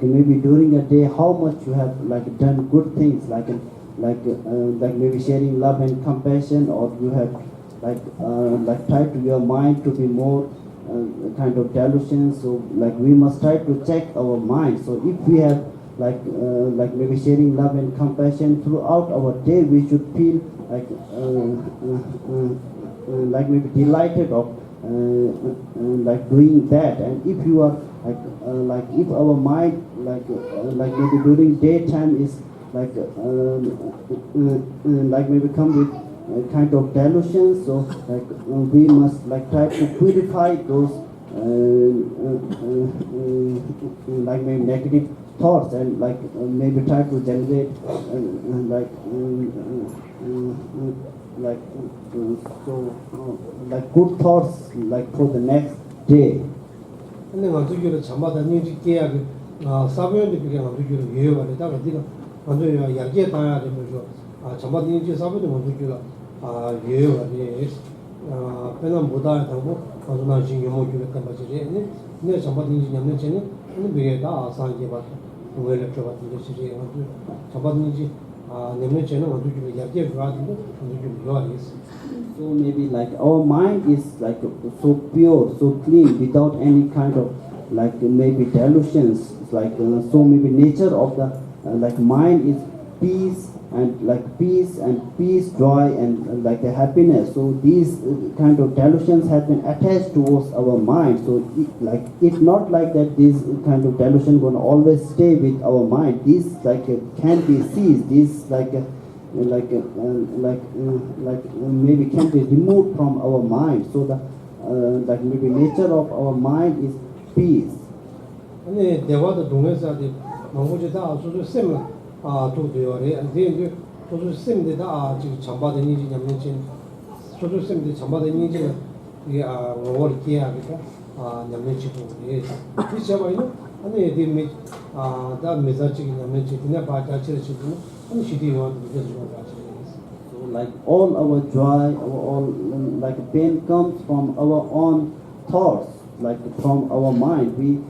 maybe during a day how much you have done good things, maybe sharing love and compassion, or you have try to your mind to be more kind of delusion. So we must try to check our mind. So if we have maybe sharing love and compassion throughout our day, we should feel maybe delighted of doing that. And if you are if our mind maybe during daytime is maybe come with kind of delusion, so we must try to purify those maybe negative thoughts, and maybe try to generate good thoughts for the next day. 근데 만두기로 잠바다 인지 계약 사부연도 그게 만두기로 예요가다가 네가 만두야 약게 봐야 되면서 잠바다 인지 사부도 만두기로 예요가리 배는 보다 하고 가서나 지금 요모기를 까마지리 네 잠바다 인지 냠는 전에 위에다 상게 봐 오해를 줘 같은 게 시제 잠바다 인지 냠는 전에 만두기로 약게 봐도 만두기로 요아리스. So maybe our mind is so pure, so clean, without any kind of maybe delusions. So maybe nature of the mind is peace and peace, joy, and happiness. So these kind of delusions have been attached towards our mind. So it's not that this kind of delusion gonna always stay with our mind. This can be seized. This maybe can be removed from our mind. So the maybe nature of our mind is peace. 아니 대화도 동에서도 망고지다 소소 셈 도도요래 근데 소소 셈데다 지금 잠바된 일이 냠는지 소소 셈데 잠바된 일이 이게 원월 기야니까 냠는지고 예 이제마이는 아니 데미 다 메시지 냠는지 그냥 바자치르지고 아니 시디요 이제 좀 같이. So all our joy, all pain comes from our own thoughts, from our mind. We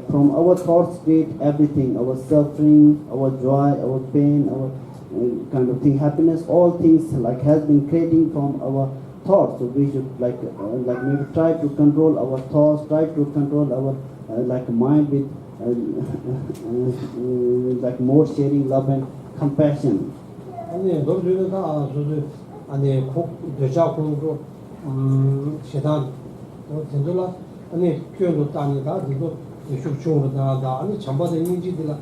from our thoughts create everything, our suffering, our joy, our pain, our kind of thing, happiness, all things has been creating from our thoughts. So we should maybe try to control our thoughts, try to control our mind with like more sharing love and compassion. 아니 너희들 다 저도 아니 꼭 여자 공부 시단 뭐 된돌아 아니 교육도 다니다 이거 숙중으로 다다 아니 잠바다 인지들아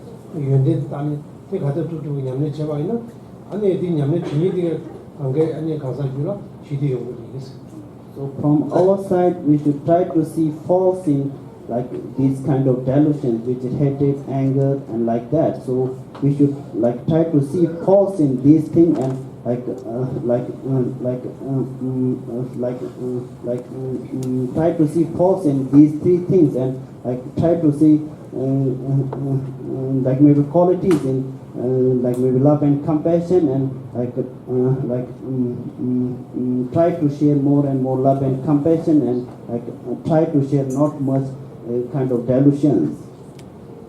연대 다니 그 가서 또 냠내 제바이나 아니 이 냠내 진이들 관계 아니 가사주라 시대에 오고 있어. So from our side, we should try to see faults in like these kind of delusions, which is hatred, anger, and like that. So we should like try to see faults in these things and try to see faults in these three things and like try to see like maybe qualities in like maybe love and compassion and try to share more and more love and compassion and try to share not much kind of delusions.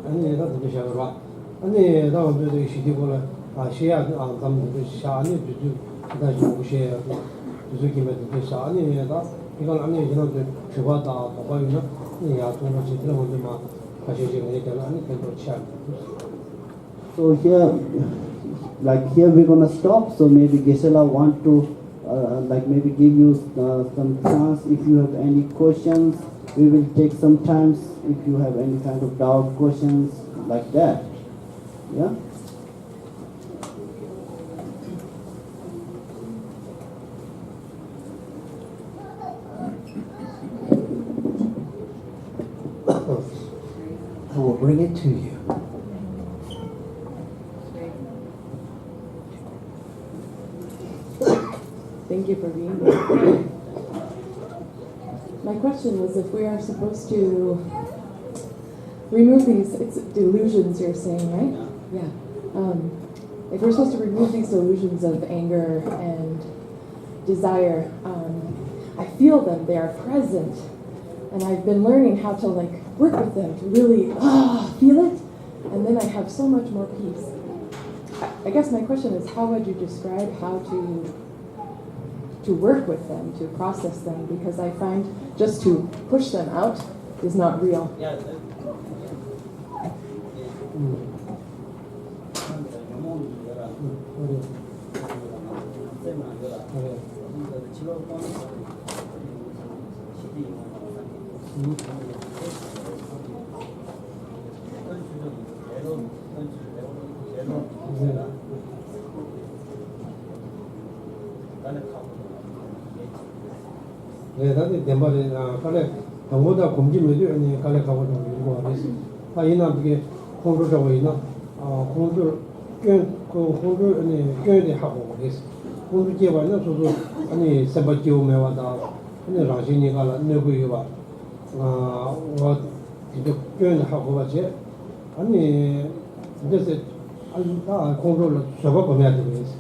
아니 나 그거 샤라 아니 나 오늘 시디고라 아시아 담도 샤니 주주 나 주시에 주주기면 샤 아니 나 이건 아니 저는 주바다 바바이나 야 돈을 지들 먼저 막 하시지 그러니까 아니 그거 차 So here, like here we're gonna stop. So maybe Geshe-la want to like maybe give you some chance. If you have any questions, we will take some time. If you have any kind of doubt, questions like that, yeah. I will bring it to you. Thank you for being here. My question was if we are supposed to remove these, it's delusions you're saying, right? Yeah. If we're supposed to remove these delusions of anger and desire, I feel them, they are present. And I've been learning how to like work with them, to really feel it, and then I have so much more peace. I guess my question is, how would you describe how to work with them, to process them? Because I find just to push them out is not real. 네, 다들 대마리 갈래 동보다 검진해도 아니 갈래 가고 좀 이거 하겠어. 아 이나 그게 공부하고 있나? 공부 그 공부 아니 교육에 하고 그랬어. 공부 기회는 저도 아니 세바지오 매와다. 아니 라진이 갈라 내고요 봐. 와 이제 교육에 하고 봐지. 아니 이제 다 공부를 저거 보내야 되겠어.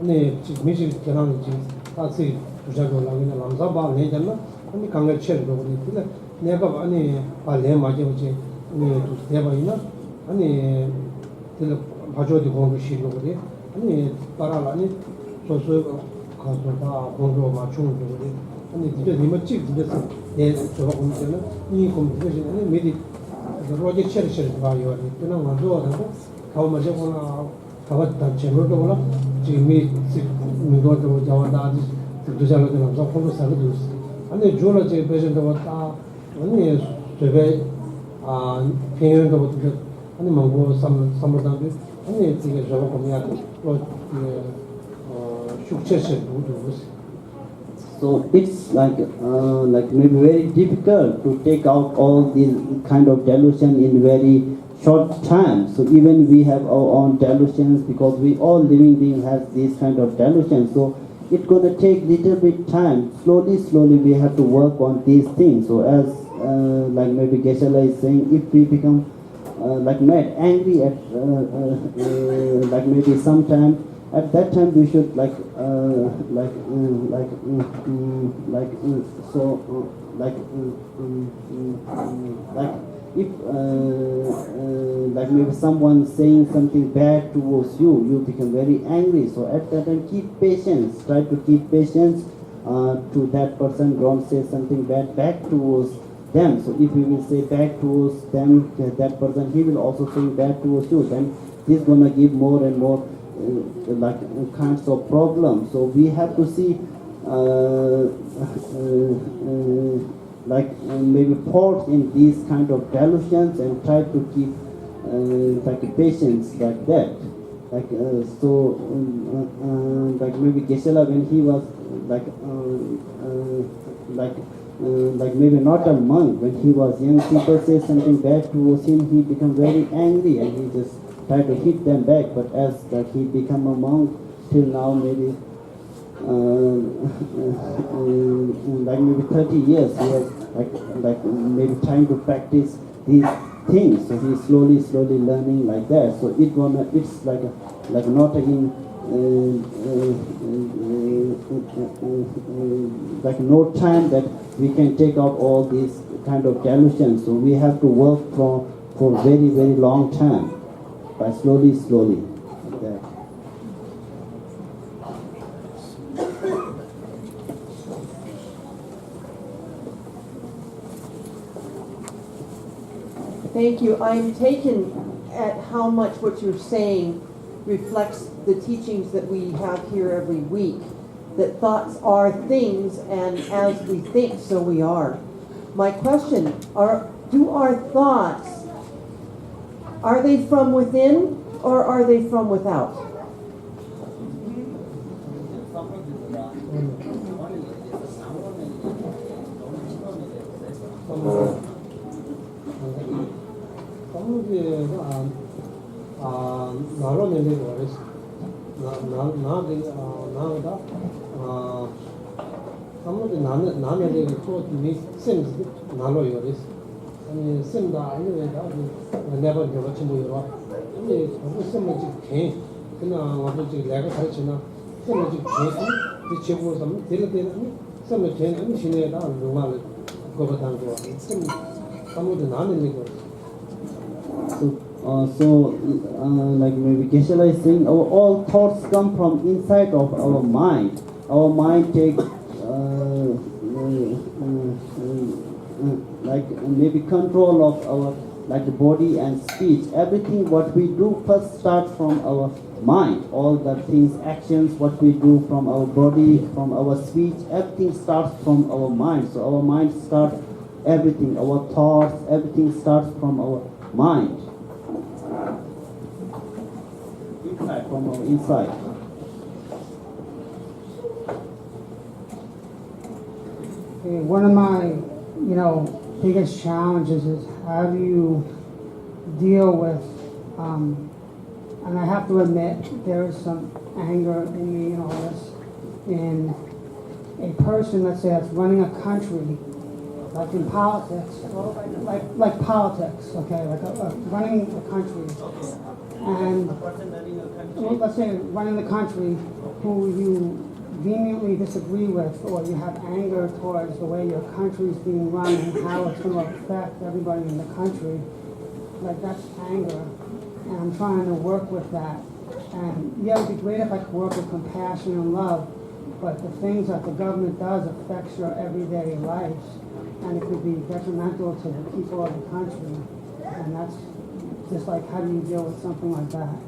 아니 지금 미실 계란이 지금 다시 부자고 나기는 남자바 내잖아. 아니 강을 쳐도 그래. 내가 아니 발레 맞아오지. 아니 대바이나 아니 그 봐줘도 공부 시로 그래. 아니 따라라니 소소 가서다 공부 맞추는 그래. 아니 진짜 니만 찍 진짜 내 저거 보면은 이 공부는 아니 미리 로제 쳐서 봐요. 그냥 먼저 하고 가고 맞아보나 가봤다 제대로 보나 지금 이 미도도 자와다 두자로 되는 거 공부 살도 아니 조라 제 배전도 왔다 아니 저게 평양도 부터 아니 먹고 삼삼보다도 아니 이게 저거 보면 뭐 숙제세 모두 So it's like maybe very difficult to take out all these kind of delusion in very short time. So even we have our own delusions because we all living beings have these kind of delusions. So it's gonna take little bit time. Slowly we have to work on these things. So as like maybe Geshe-la is saying, if we become like mad, angry at like maybe sometime. At that time, we should like if like maybe someone saying something bad towards you, you become very angry. So at that time, keep patience. Try to keep patience to that person. Don't say something bad back towards them. So if we will say bad towards them, that person, he will also say bad towards you. Then he's gonna give more and more kinds of problems. So we have to see maybe faults in these kind of delusions and try to keep patience like that. Maybe Geshe-la, when he was maybe not a monk, when he was young, people say something bad towards him, he become very angry and he just try to hit them back. But as he become a monk, till now maybe maybe 30 years, he has maybe trying to practice these things. So he's slowly learning like that. So it's not in no time that we can take out all these kind of delusions. So we have to work for very long time, by slowly like that. Thank you. I'm taken at how much what you're saying reflects the teachings that we have here every week. That thoughts are things, and as we think, so we are. My question, do our thoughts, are they from within or are they from without? Like maybe Geshe-la is saying, all thoughts come from inside of our mind. Our mind takes maybe control of our body and speech. Everything what we do first starts from our mind. All the things, actions, what we do from our body, from our speech, everything starts from our mind. So our mind starts everything. Our thoughts, everything starts from our mind. From our inside. One of my, biggest challenges is how do you deal with, and I have to admit there is some anger in me and all this, in a person, let's say, that's running a country, like in politics, like politics, okay, running a country, and let's say running the country who you vehemently disagree with, or you have anger towards the way your country is being run and how it's going to affect everybody in the country, that's anger, and I'm trying to work with that. And yeah, it would be great if I could work with compassion and love, but the things that the government does affects your everyday life, and it could be detrimental to the people of the country, and that's just how do you deal with something like that?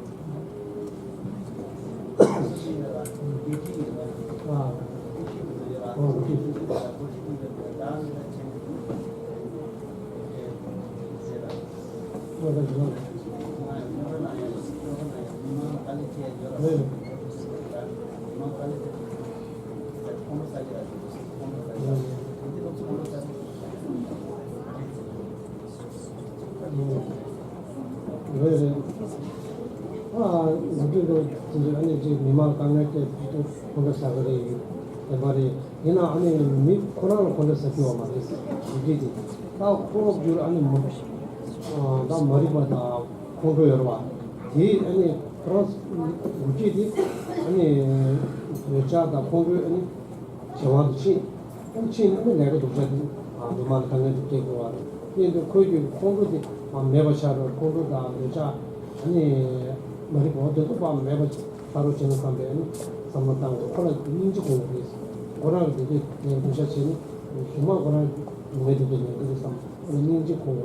외도 되는 그래서 우리는 이제 고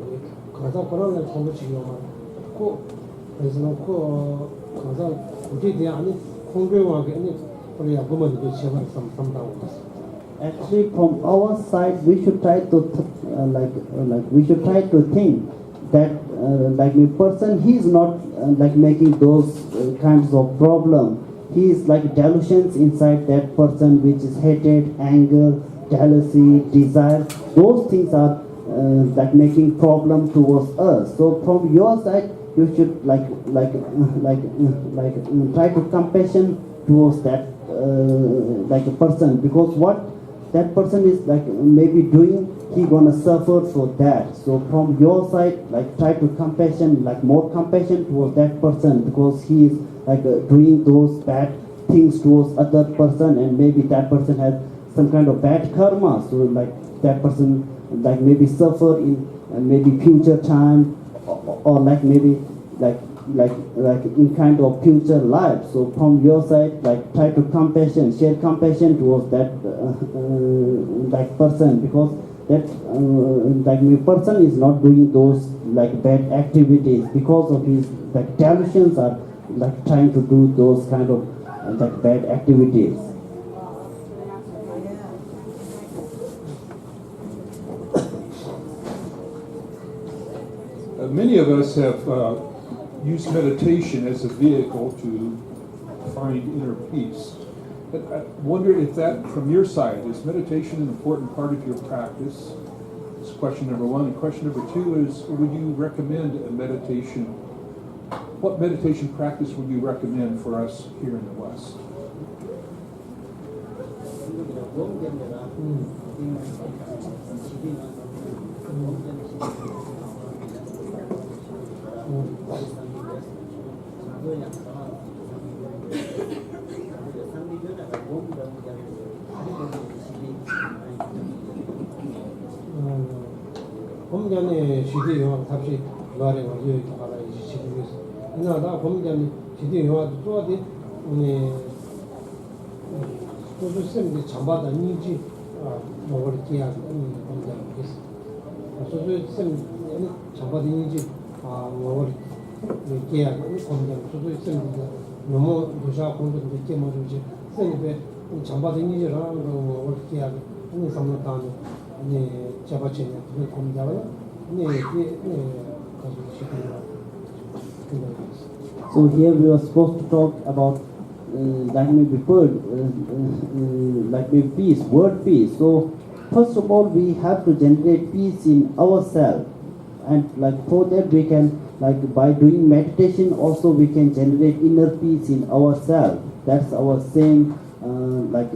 가서 그런 공부 지요만 고 그래서 그 가서 그게 대한 공부하게 아니 우리 야구만 이제 시험을 삼다고 했어. Actually, from our side, we should try to we should try to think that like a person, he is not like making those kinds of problem. He is like delusions inside that person, which is hatred, anger, jealousy, desire. Those things are like making problem towards us. So from your side, you should try to compassion towards that like a person, because what that person is like maybe doing, he gonna suffer for that. So from your side, like try to compassion, like more compassion towards that person, because he is like doing those bad things towards other person, and maybe that person has some kind of bad karma. So like that person like maybe suffer in maybe future time, or like maybe like in kind of future life. So from your side, like try to compassion, share compassion towards that like person, because that like the person is not doing those like bad activities because of his like delusions are like trying to do those kind of like bad activities. Many of us have used meditation as a vehicle to find inner peace. But I wonder if that, from your side, is meditation an important part of your practice? That's question number one. And question number two is, would you recommend a meditation? What meditation practice would you recommend for us here in the West? 범전에 시대 영화 답시 말에 와요 가라 이제 시대에서 이나다 범전에 시대 영화도 좋아디 우리 또 쌤들 잠바다 인지 먹을 기야 범전 있어. 소소 쌤 잠바다 인지 먹을 기야 범전 소소 쌤들 너무 도시아 공부도 되게 뭐 이제 쌤들 잠바다 인지랑 먹을 기야 이 상담 네 잡아치는 그 공자는 So here we are supposed to talk about like maybe like maybe peace, word peace. So first of all, we have to generate peace in ourselves, and like for that we can like by doing meditation also we can generate inner peace in ourselves. That's our same like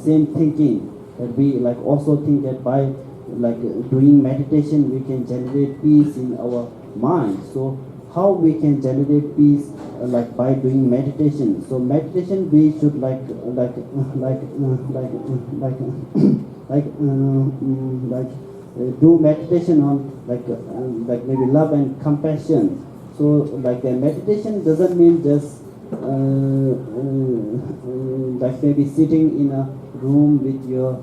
same thinking, that we like also think that by like doing meditation we can generate peace in our mind. So how we can generate peace like by doing meditation? So meditation we should do meditation on like maybe love and compassion. So like meditation doesn't mean just like maybe sitting in a room with your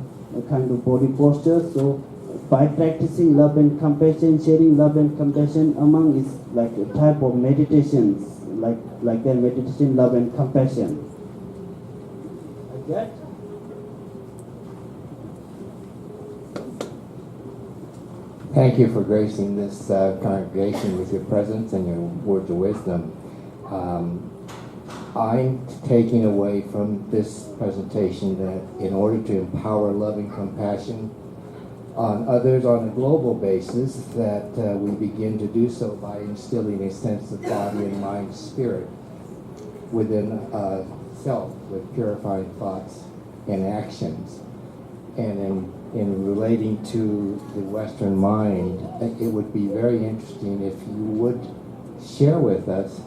kind of body posture. So by practicing love and compassion, sharing love and compassion among is like a type of meditations, like that meditation, love and compassion. Like that. Thank you for gracing this congregation with your presence and your words of wisdom. I'm taking away from this presentation that in order to empower love and compassion on others on a global basis, that we begin to do so by instilling a sense of body and mind spirit within self with purifying thoughts and actions. And in relating to the Western mind, it would be very interesting if you would share with us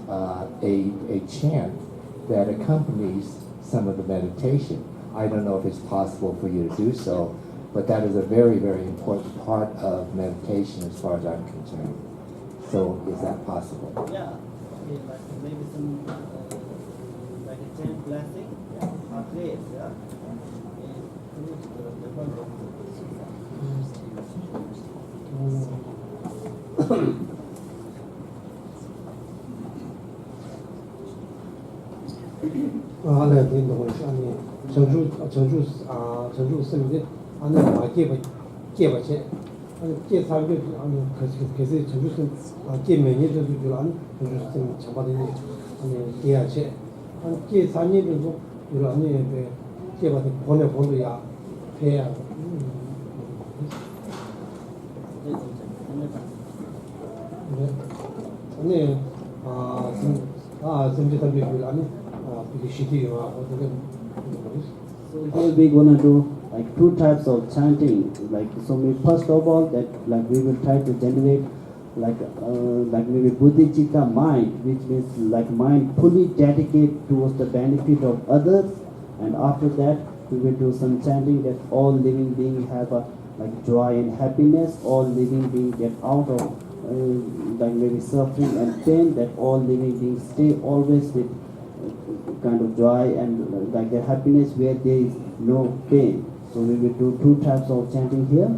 a chant that accompanies some of the meditation. I don't know if it's possible for you to do so, but that is a very, very important part of meditation as far as I'm concerned. So is that possible? Yeah, okay, like maybe some like a chant blessing, or praise, yeah. 알아야 된다고 해서 아니 전주 쓰는데 아니 깨봐지 아니 깨 살게 아니 그래서 전주 쓰 깨 매니저도 줄 아니 전주 쓰 잡아들이 아니 깨야지 아니 깨 살니도 줄 아니 깨봐도 보내야 해야 아니 선지담비 줄 아니 So here we gonna do like two types of chanting. Like so, first of all, that like we will try to generate like maybe Buddhijika mind, which means like mind fully dedicated towards the benefit of others. And after that, we will do some chanting that all living beings have a like joy and happiness. All living beings get out of like maybe suffering and pain. That all living beings stay always with kind of joy and like the happiness where there is no pain. So we will do two types of chanting here.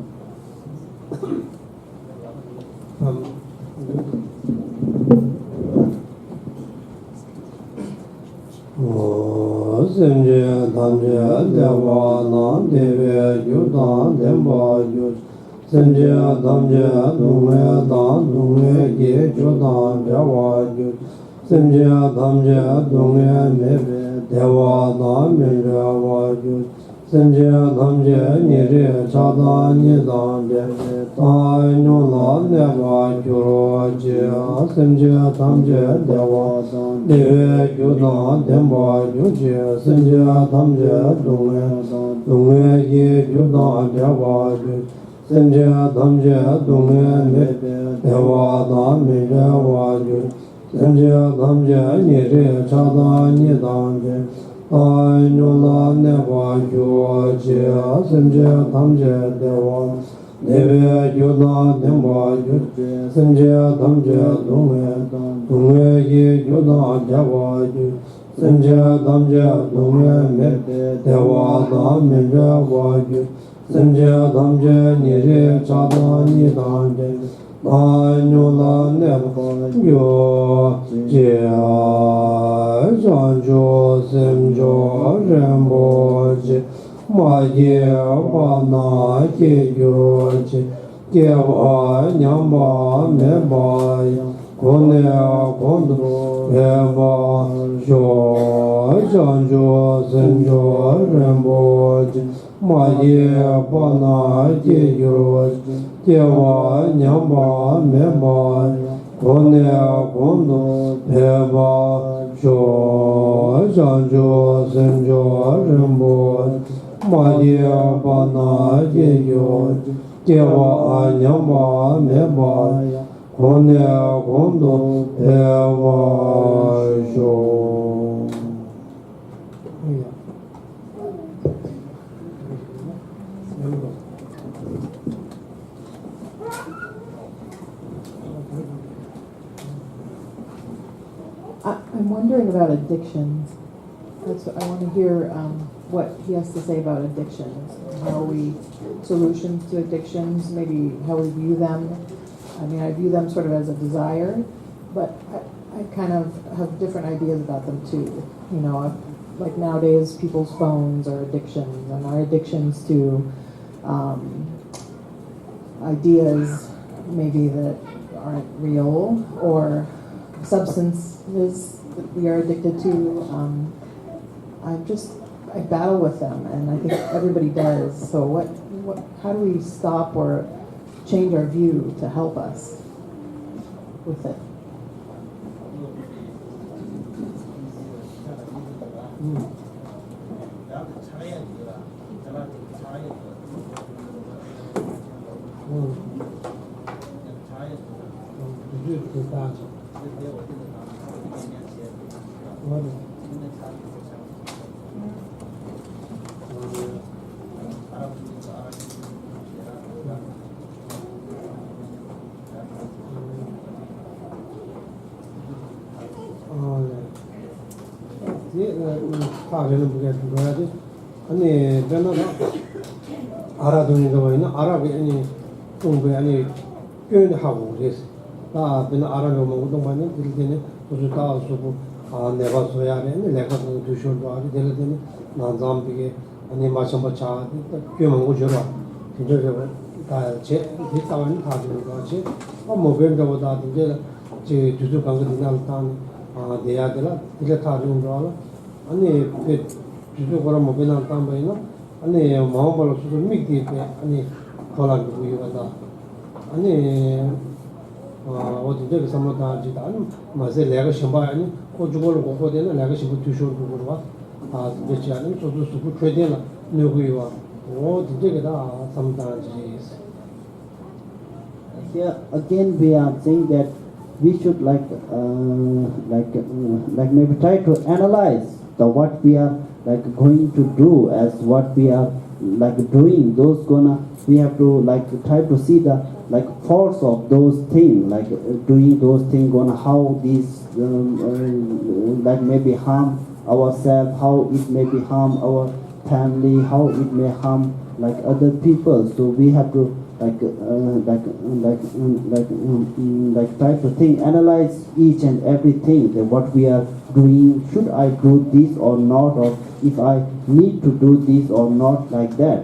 Senje Damje Dewa Nam Deve Yudan Demba Yus Senje Damje Dungwe Dan Dungwe Ge Judan Dewa Yus Senje Damje Dungwe Mebe Dewa Dan Merewa Yus Senje Damje Nire Chada Nidan Deve Tai Nula Neva Gyuro Jia Senje Damje Dewa Deve Yudan Demba Yuji Senje Damje Dungwe Ge Yudan Dewa Yus Senje Damje Dungwe Mebe Dewa Dan Merewa Yus Senje Damje Nire Chada Nidan Deve Tai Nula Neva Gyuro Jia Senje Damje Dewa Deve Yudan Demba Yuji Senje Damje Dungwe Ge Yudan Dewa Yus Senje Damje Dungwe Mebe Dewa Dan Merewa Yus Senje Damje Nire Chada Nidan Deve Tai Nula Neva Gyuro Jia Zhanzhu Semjo Renpo Ji Ma Ye Ba Na Ge Gyuro Ji Ge Ba Nyam Ba Me Ba Kone Kondo He Ba Zho Zhanzhu Semjo Renpo Ji Ma Ye Ba Na Ge Gyuro Ji Ge Ba Nyam Ba Me Ba Kone Kondo He Ba Zho Zhanzhu Semjo Renpo Ma Ye Ba Na Ge Gyuro Ji Ge Ba Nyam Ba Me Ba Kone Kondo He Ba Zho I'm wondering about addictions. That's what I want to hear what he has to say about addictions, solutions to addictions, maybe how we view them. I mean, I view them sort of as a desire, but I kind of have different ideas about them too. You know, like nowadays people's phones are addictions, and our addictions to ideas maybe that aren't real, or substances that we are addicted to. I battle with them, and I think everybody does. So how do we stop or change our view to help us with it? 파괴는 보게 들어야지. 아니, 내가 알아두니까 보이나? 알아보니 공부에 아니 교육을 하고 그래서 다 그냥 알아보면 운동만이 들 때는 무슨 다 수고 내가 소야 하는 내가 그 두셔도 하게 될 때는 난잠비게 아니 마찬가지야 교육만 오셔라 진짜 다제 대사원 다 주는 거지 뭐 변도보다 이제 제 주주 관계 지나면 돼야 되나 이제 다 주는 거 아니 그 주주 거랑 뭐 변한 담배는 아니 마음으로 수도 믿기 때 아니 돌아가고 이거다 아니 어디 저기 삼마다지 아니 맞아 내가 신발 아니 고주고를 고고되는 내가 신발 두셔도 그러고 이제 아니 저도 수고 되나 누구요 어디 저기다 삼다지 Here again we are saying that we should like maybe try to analyze the what we are like going to do as what we are like doing. Those we have to like try to see the like force of those things, like doing those things gonna how these like maybe harm ourselves, how it may be harm our family, how it may harm like other people. So we have to try to think, analyze each and everything that what we are doing. Should I do this or not, or if I need to do this or not, like that.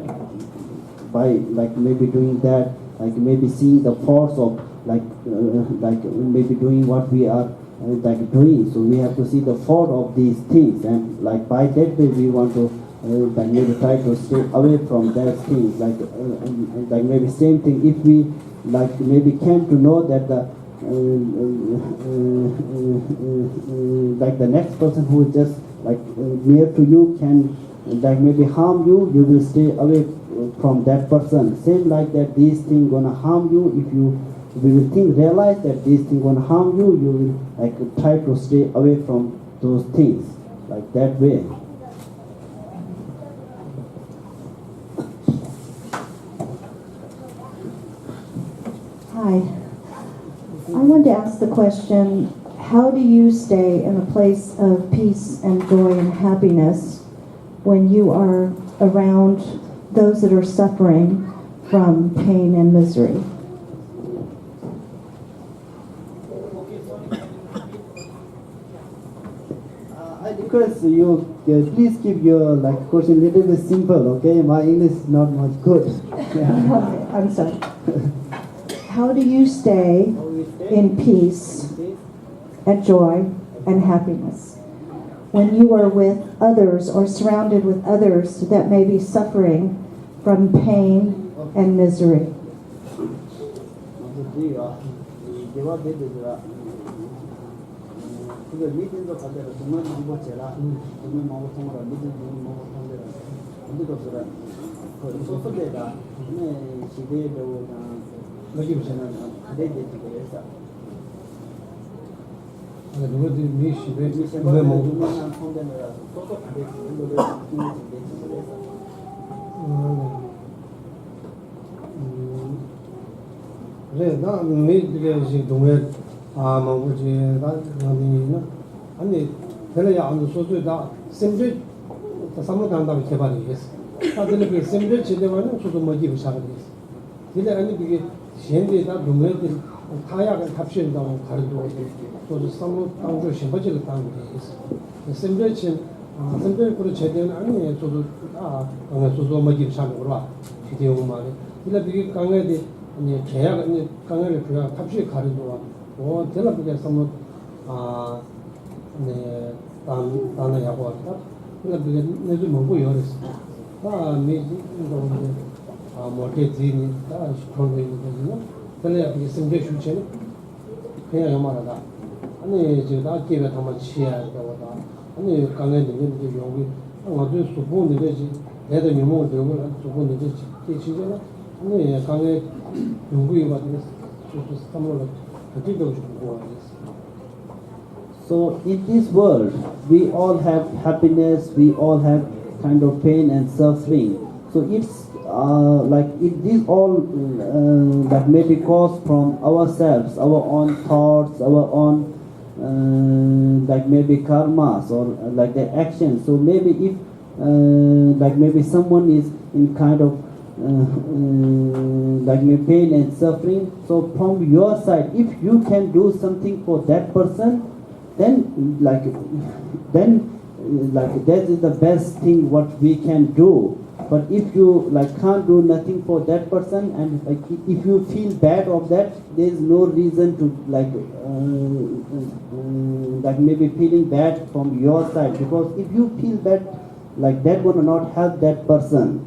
By like maybe doing that, like maybe seeing the force of like maybe doing what we are like doing. So we have to see the fault of these things, and like by that way we want to like maybe try to stay away from those things. Like maybe same thing. If we like maybe came to know that the like the next person who is just like near to you can like maybe harm you, you will stay away from that person. Same like that, these things gonna harm you. If you will realize that these things gonna harm you, you will like try to stay away from those things, like that way. Hi. I wanted to ask the question, how do you stay in a place of peace and joy and happiness when you are around those that are suffering from pain and misery? I request you please keep your like question a little bit simple, okay? My English is not much good. Okay, I'm sorry. How do you stay in peace and joy and happiness when you are with others or surrounded with others that may be suffering from pain and misery? 나 미드게 동에 뭐지 나는 아니 내가 안 소소다 샘제 삼모단다 개발이 했어. 다들 그 샘제 제대로는 저도 뭐지 부사가 됐어. 근데 아니 그게 현대다 동네들 타야가 탑신다고 가르도 또 삼모 당조 심바지를 당고 있어. 샘제 샘제 그 제대로 아니 저도 저도 뭐지 부사가 그러와. 이게 말이. 근데 그게 강에데 아니 계약 아니 강에를 그냥 탑시 가르도 와. 대략 삼모 네 단단하고 왔다. 근데 그게 내도 먹고 열었어. 미지 모티지니 다 스트롱이 있거든요. 근데 그게 생계 수치는 그냥 요만하다. 아니 제가 기회 담아 치야 되거다. 아니 강에 있는 게 여기 아주 수분이 되지. 내가 유목을 들고 수분이 되지. 기시잖아. 아니 강에 연구이 받는 수수 삼월로 그렇게 되고 싶고 So in this world, we all have happiness, we all have kind of pain and suffering. So it's these all that may be caused from ourselves, our own thoughts, our own like maybe karmas or like the actions. So maybe if like maybe someone is in kind of like maybe pain and suffering. So from your side, if you can do something for that person, then like that is the best thing what we can do. But if you like can't do nothing for that person, and like if you feel bad of that, there is no reason to like maybe feeling bad from your side, because if you feel bad, like that will not help that person.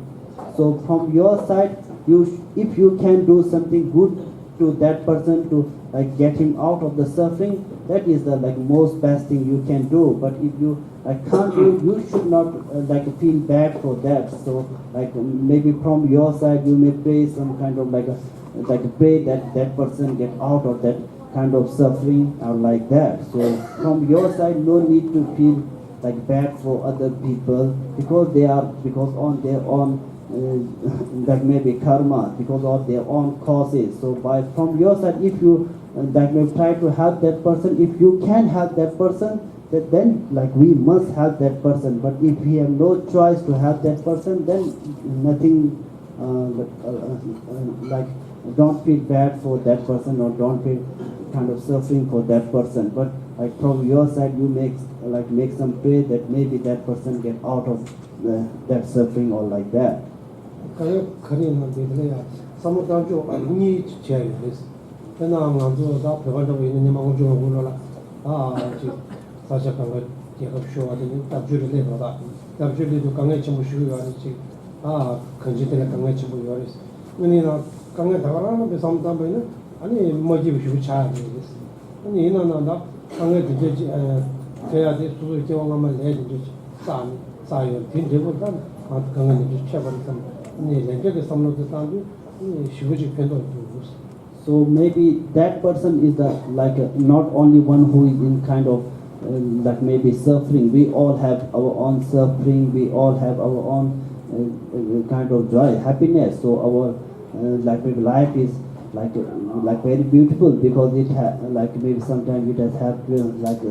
So from your side, if you can do something good to that person to like get him out of the suffering, that is the like most best thing you can do. But if you can't do, you should not like feel bad for that. So like maybe from your side, you may pray some kind of like pray that that person get out of that kind of suffering or like that. So from your side, no need to feel like bad for other people, because they are on their own that may be karma, because of their own causes. So by from your side, if you that may try to help that person, if you can help that person, then like we must help that person. But if we have no choice to help that person, then nothing like don't feel bad for that person, or don't feel kind of suffering for that person. But like from your side, you make some prayer that maybe that person get out of that suffering or like that. So maybe that person is the not only one who is in kind of like maybe suffering. We all have our own suffering. We all have our own kind of joy, happiness. So our life is like very beautiful, because it maybe sometimes it has have like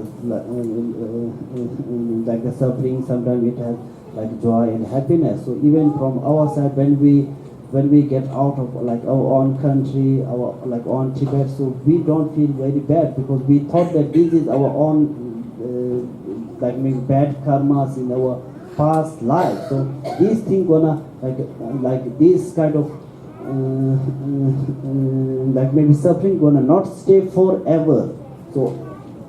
the suffering. Sometimes it has like joy and happiness. So even from our side, when we get out of like our own country, our like own Tibet, so we don't feel very bad, because we thought that this is our own like maybe bad karmas in our past life. So these things gonna like this kind of like maybe suffering gonna not stay forever. So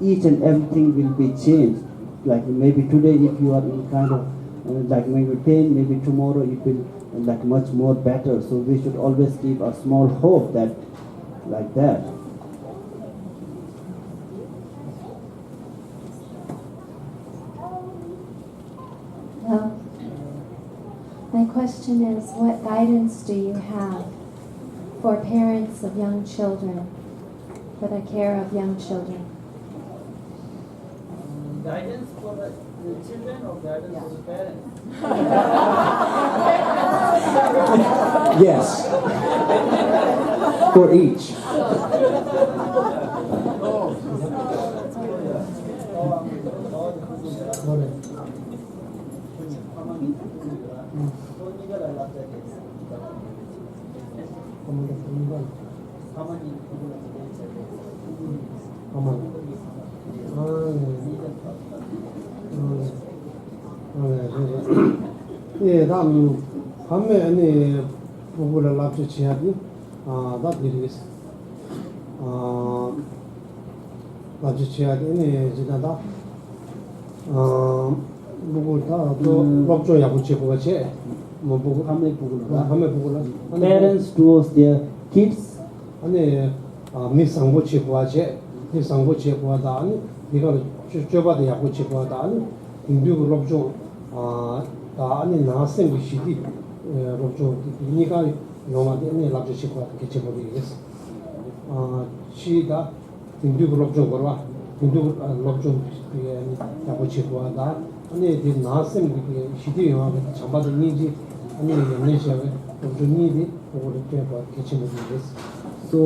each and everything will be changed. Like maybe today, if you are in kind of like maybe pain, maybe tomorrow it will like much more better. So we should always keep a small hope that like that. Well, my question is, what guidance do you have for parents of young children, for the care of young children? Guidance for the children or guidance for the parents? Yes. For each. 예, 다음 판매에 부부를 납치해야지. 나 드리겠어. 납치해야지. 네, 지나다. 부부 다또 법조 야구치고 같이 뭐 부부 Family Pugula. 판매 부부를 Parents towards their kids. 아니 미상고 치고 하지. 미상고 치고 하다 아니 이거 줘봐도 야구치고 하다 아니 인도를 법조 아니 나생 시디 법조 이니까 요마데 납치시고 같은 게 제법이겠어. 시다 인도를 법조 걸어. 인도 법조 야구치고 하다 아니 이 나생 시디 요마데 잡아도 니지 아니 연내시에 법조 니디 그거를 떼고 개체법이겠어. So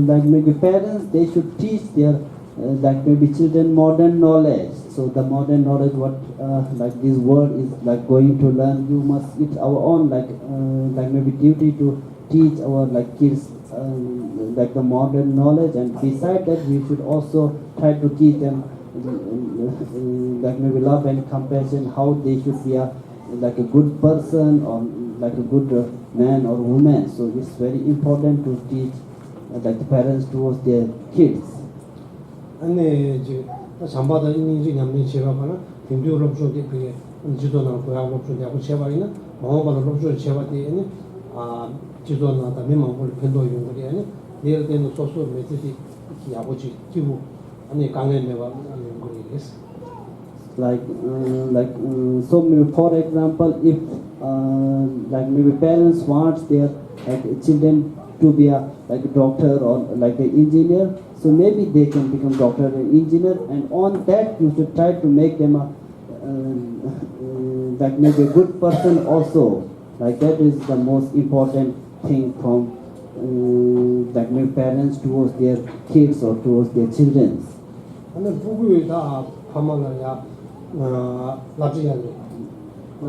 like maybe parents, they should teach their like maybe children modern knowledge. So So the modern knowledge, what like this world is like going to learn, you must, it's our own like maybe duty to teach our like kids like the modern knowledge, and beside that we should also try to teach them like maybe love and compassion, how they should be a like a good person or like a good man or woman. So it's very important to teach like the parents towards their kids. 아니 이제 잠바다 인지 냠니 제가가나 김주 롭쇼게 그게 지도나 고야 롭쇼게 하고 제바이나 마오바로 롭쇼 제바디에니 아 지도나다 메모를 펜도 용거리 아니 예를 들면 소소 메시지 기 아버지 기부 아니 강에 내가 용거리です Like so maybe for example, if like maybe parents want their like children to be a like a doctor or like an engineer, so maybe they can become doctor and engineer, and on that you should try to make them a like maybe a good person also. Like that is the most important thing from like maybe parents towards their kids or towards their children. 아니 부부가 파마나야 라지야니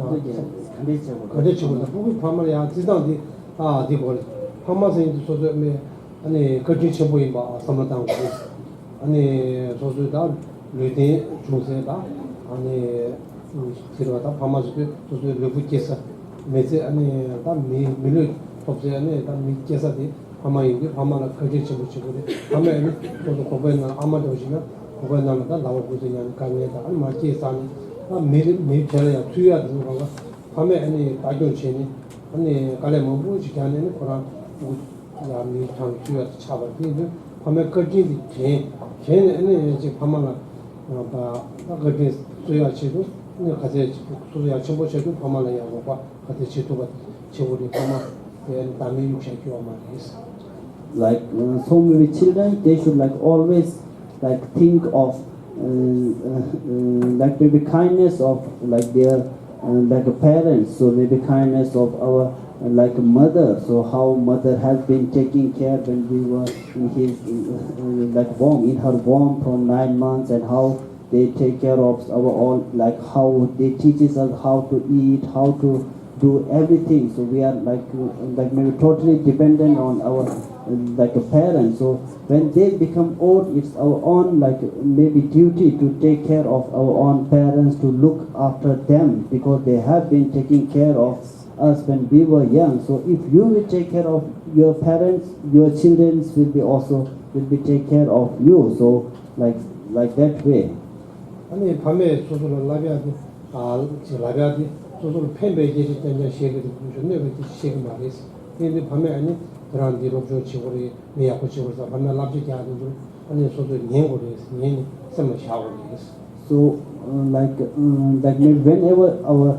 그렇죠. 부부 파마야 지단디 아 디고 파마선이 소소메 아니 거기 쳐보이 봐 삼마당 아니 소소다 르데 중세다 아니 들어다 파마즈게 소소 르부께서 메세 아니 다 미르 법제 아니 다 미께서디 파마인데 파마나 거기 쳐보치고래 파마에 소소 고베나 아마도지나 고베나다 나오고 그냥 강에다 아니 마키사니 메리 켜야 투야 들어가 파마에 아니 가격체니 아니 갈래 뭐 보지 않는 거랑 야미 참 주야 차버 근데 밤에 거기디 걔는 이제 밤마나 봐 거기 주야 치고 근데 가제 주야 전부 쳐도 밤마나 야고 봐 가제 치도가 치고리 밤마 그 담이 육색이 오만 있어. Like so many children, they should like always like think of like maybe kindness of like their like a parents, so maybe kindness of our like a mother, so how mother has been taking care when we were in his like womb, in her womb from 9 months, and how they take care of our all, like how they teaches us how to eat, how to do everything. So we are like maybe totally dependent on our like a parent. So when they become old, it's our own like maybe duty to take care of our own parents, to look after them, because they have been taking care of us when we were young. So if you will take care of your parents, your children will be take care of you. So like that way. 아니 밤에 소소를 라비아디 아 라비아디 소소를 팬베 계실 때 이제 시에게 주셨네 그 시에게 말했어. 근데 밤에 아니 그런 뒤로 저 지구리 내야고 지구서 밤에 랍지게 하는 줄 아니 소소 년고리에서 년이 좀 샤워리에서. So like maybe whenever our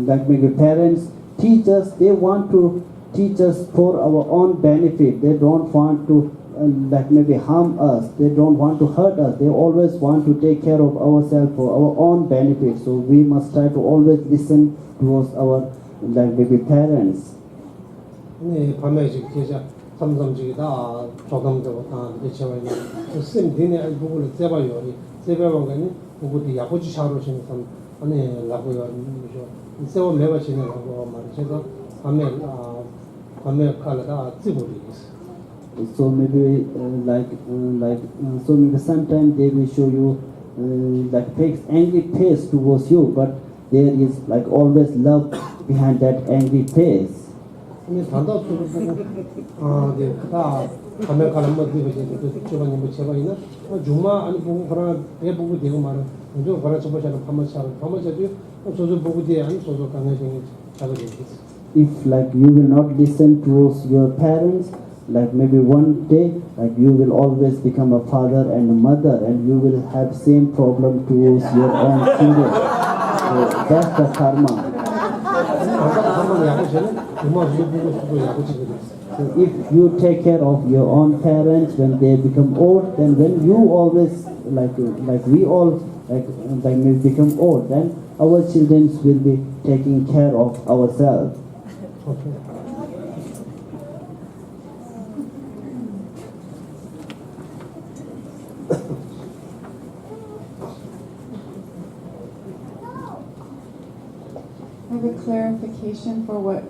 like maybe parents teach us, they want to teach us for our own benefit. They don't want to like maybe harm us. They don't want to hurt us. They always want to take care of ourselves for our own benefit. So we must try to always listen towards our like maybe parents. 네 밤에 지금 계좌 삼삼지기다 조담되고 다 대체와 있는 쌤 뒤에 부분을 제발요 제발방가니 부분이 야고지 샤로 신는 아니 라고요 이죠 세워 매바시는 라고 말해서 밤에 칼다 찌부리 So maybe so maybe sometimes they will show you like fake angry face towards you, but there is like always love behind that angry face. 근데 단다 소리 보고 네 그다 밤에 가는 뭐 되게 저번에 뭐 제발이나 주마 아니 보고 그러나 배 보고 되고 말은 좀 그러나 저번에 밤마차도 소소 보고 돼 아니 소소 강해지는 작업이 있어. If like you will not listen towards your parents, like maybe one day like you will always become a father and a mother, and you will have same problem towards your own children. So that's the karma. So if you take care of your own parents when they become old, then when you always like we all like may become old, then our children will be taking care of ourselves. I have a clarification for what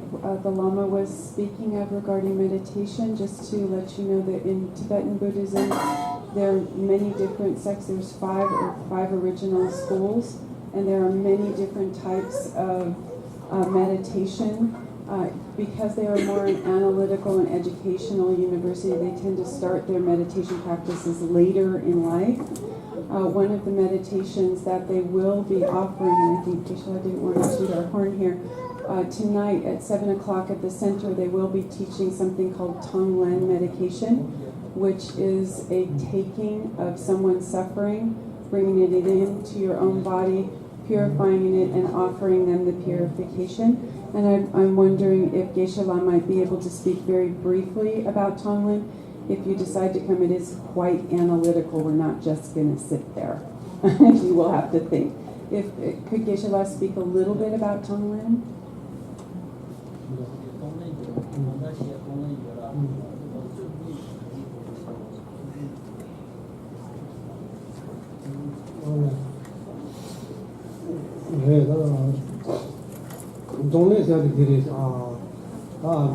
the Lama was speaking of regarding meditation, just to let you know that in Tibetan Buddhism, there are many different sects. There's five original schools, and there are many different types of meditation. Because they are more an analytical and educational university, they tend to start their meditation practices later in life. One of the meditations that they will be offering, and I think Geshe-la didn't want to toot our horn here, tonight at 7 o'clock at the center, they will be teaching something called Tonglen medication, which is a taking of someone's suffering, bringing it into your own body, purifying it, and offering them the purification. And I'm wondering if Geshe-la might be able to speak very briefly about Tonglen. If you decide to come, it is quite analytical. We're not just going to sit there. You will have to think. Could Geshe-la speak a little bit about Tonglen? 동네 사람들이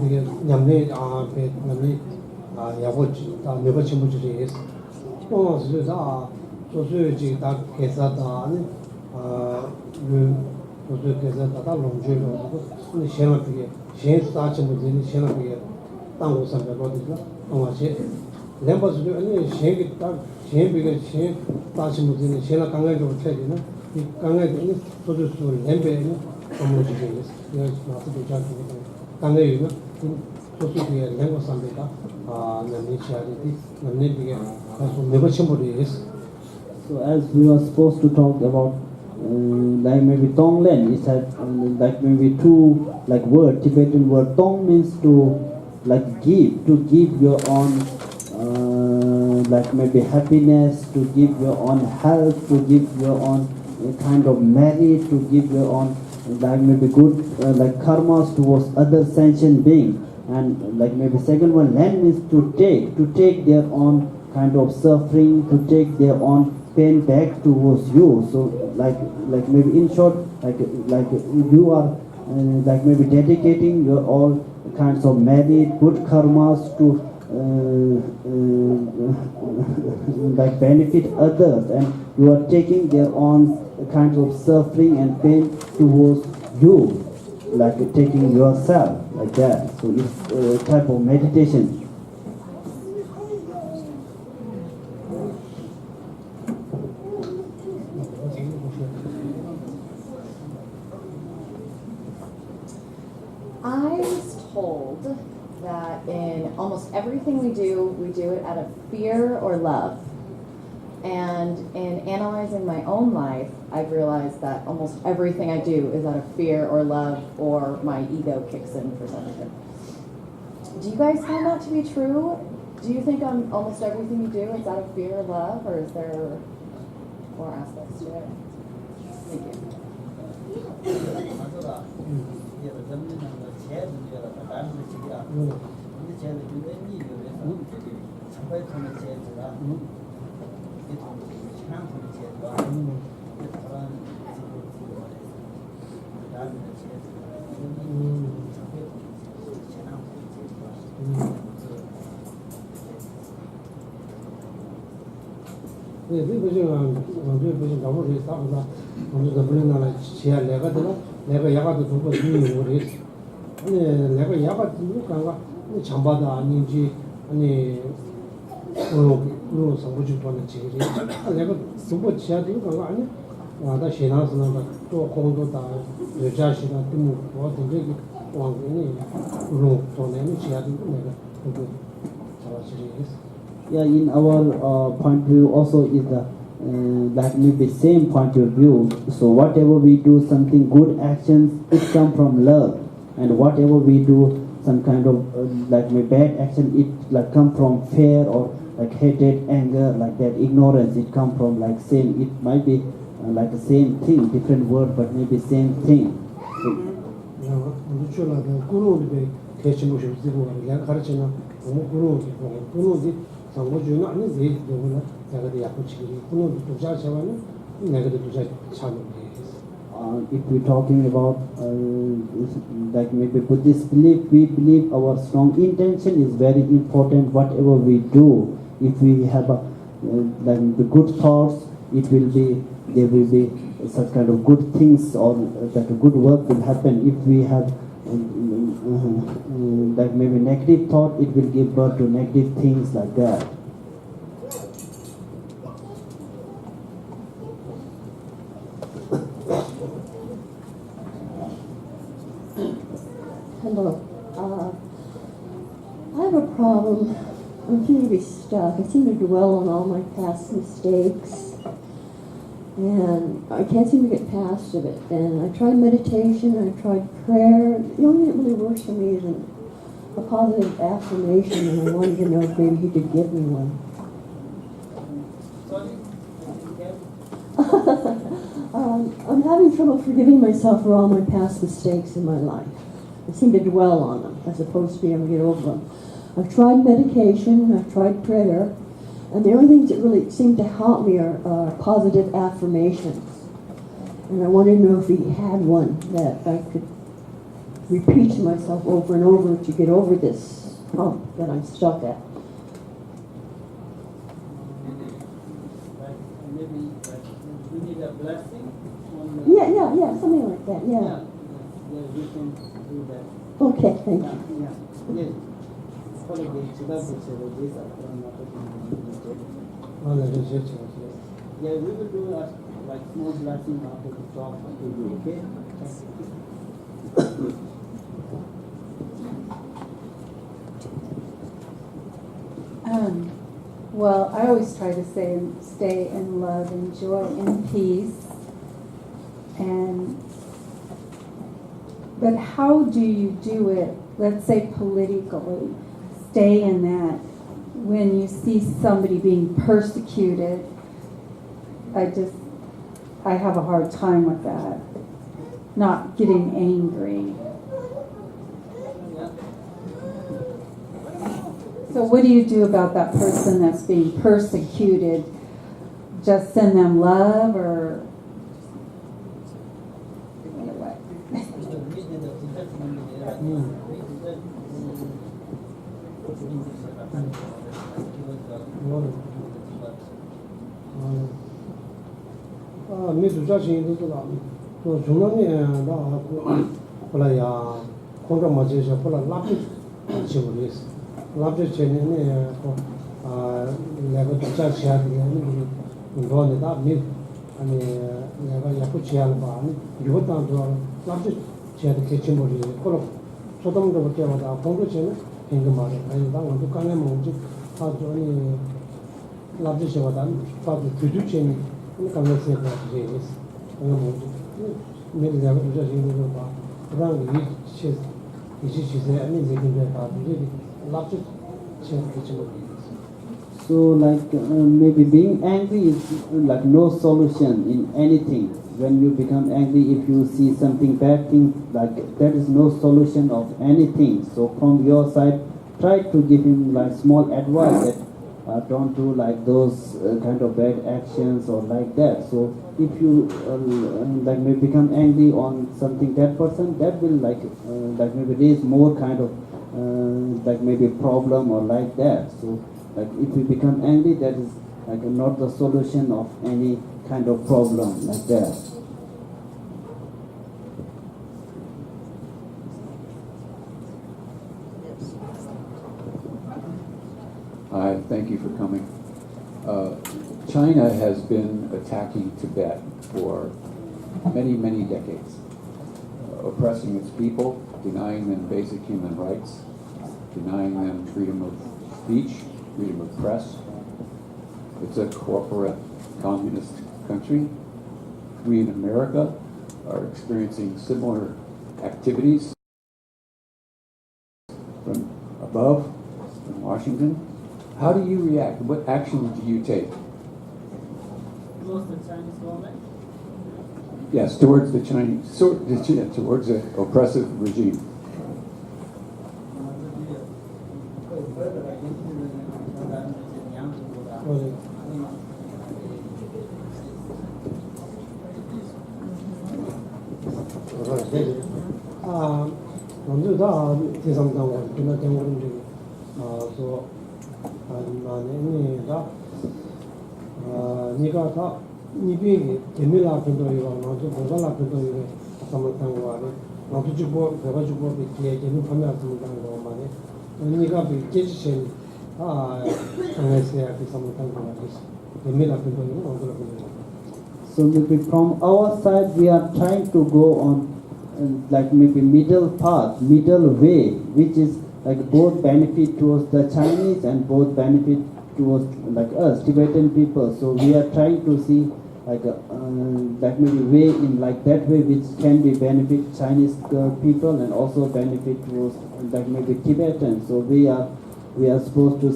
되게 냠내 야고지 다 네버 친구들이 있어. 그래서 소소지 다 계산다 소소 계산다 롱주로 근데 시험하게 시행사 친구들이 시험하게 땅고 선배거든요. 동아시 렘버스도 아니 시행이 딱 시행비가 시행 다 친구들이 시행을 강하게 쳐지는 이 강하게 소소수 렘베는 So as we are supposed to talk about like maybe Tonglen, it has like maybe two like word, Tibetan word. Tong means to like give your own like maybe happiness, to give your own health, to give your own kind of merit, to give your own like maybe good like karmas towards other sentient being. And like maybe second one, land means to take their own kind of suffering, to take their own pain back towards you. So like maybe in short, like you are like maybe dedicating your all kinds of merit, good karmas to like benefit others, and you are taking their own kinds of suffering and pain towards you, like taking yourself like that. So it's a type of meditation. I was told that in almost everything we do it out of fear or love. And in analyzing my own life, I've realized that almost everything I do is out of fear or love, or my ego kicks in for some reason. Do you guys find that to be true? Do you think almost everything you do is out of fear or love, or is there more aspects to it? Thank you. 내가 야가도 두고 주는 거리. 아니 내가 야가 두고가 장바다 아닌지 아니 그로 성부지 보는 지리. 내가 두고 지야 되는 거 아니? 와다 신앙스는 또 공도 다 여자시가 때문에 뭐 되게 왕이 그로 돈에는 지야 되는 내가 그거 잘하시리. Yeah, in our point of view also is the that may be same point of view. So whatever we do, something good actions, it come from love, and whatever we do, some kind of like maybe bad action, it like come from fear or like hatred, anger, like that, ignorance. It come from like same. It might be like the same thing, different word, but maybe same thing. if we're talking about like maybe Buddhist belief, we believe our strong intention is very important. Whatever we do, if we have like the good thoughts, there will be such kind of good things, or that good work will happen. If we have like maybe negative thought, it will give birth to negative things like that. Hello. I have a problem. I'm feeling to be stuck. I seem to dwell on all my past mistakes, and I can't seem to get past of it. And I tried meditation, I tried prayer. The only thing that really works for me is a positive affirmation, and I wanted to know if maybe he could give me one. I'm having trouble forgiving myself for all my past mistakes in my life. I seem to dwell on them as opposed to being able to get over them. I've tried medication, I've tried prayer, and the only things that really seem to help me are positive affirmations. And I wanted to know if he had one that I could repeat to myself over and over to get over this hump that I'm stuck at. Maybe we need a blessing. Yeah, something like that, yeah. Yeah, we can do that. Okay, thank you. Yes. Yeah, we will do a like small blessing after the talk to you, okay? Well, I always try to say, stay in love and joy and peace. But how do you do it, let's say politically, stay in that when you see somebody being persecuted? I have a hard time with that, not getting angry. So what do you do about that person that's being persecuted? Just send them love, or what? mi tu cha chin tu la to jung na ne da ko la ya kong ma je sha ko la la pi chi wo les la pi che ne ne ko la ko cha cha ni ni ro ne da mi ani la ga ya ku chi al ba ni yo ta do la pi che de ke chi mo ri ko lo so dam do ke ma da kong che ne eng ma re ai da wa du ka ne mo ji ha do ni la pi che wa da pa du du che ni ini kami siap jenis, kami mau mungkin jangan udah sih dulu pak, orang ini sih ini mungkin mereka jadi lapis siap kecil. So like maybe being angry is like no solution in anything. When you become angry, if you see something bad thing, like that is no solution of anything. So from your side, try to give him like small advice that don't do like those kind of bad actions or like that. So if you like maybe become angry on something that person, that will like maybe raise more kind of like maybe problem or like that. So like if you become angry, that is like not the solution of any kind of problem like that. Hi, thank you for coming. China has been attacking Tibet for many, many decades, oppressing its people, denying them basic human rights, denying them freedom of speech, freedom of press. It's a corporate communist country. We in America are experiencing similar activities from above, in Washington. How do you react? What action do you take? Towards the Chinese government? Yes, towards the Chinese, towards the oppressive regime. 먼저 다 대상당 그나 대모는 중 소 아니가 니가 다 니비 데밀라 근도이가 먼저 고갈라 근도이가 삼았던 거 아니 나도 주고 내가 주고 이렇게 재미 판매하는 거 말이 니가 비 계시신 장에서야 그 삼았던 거 같아서 데밀라 근도이가 어디로 근도이가 So maybe from our side we are trying to go on like maybe middle path, middle way, which is like both benefit towards the Chinese and both benefit towards like us Tibetan people. So we are trying to see like maybe way in like that way which can be benefit Chinese people and also benefit towards like maybe Tibetan. So we are supposed to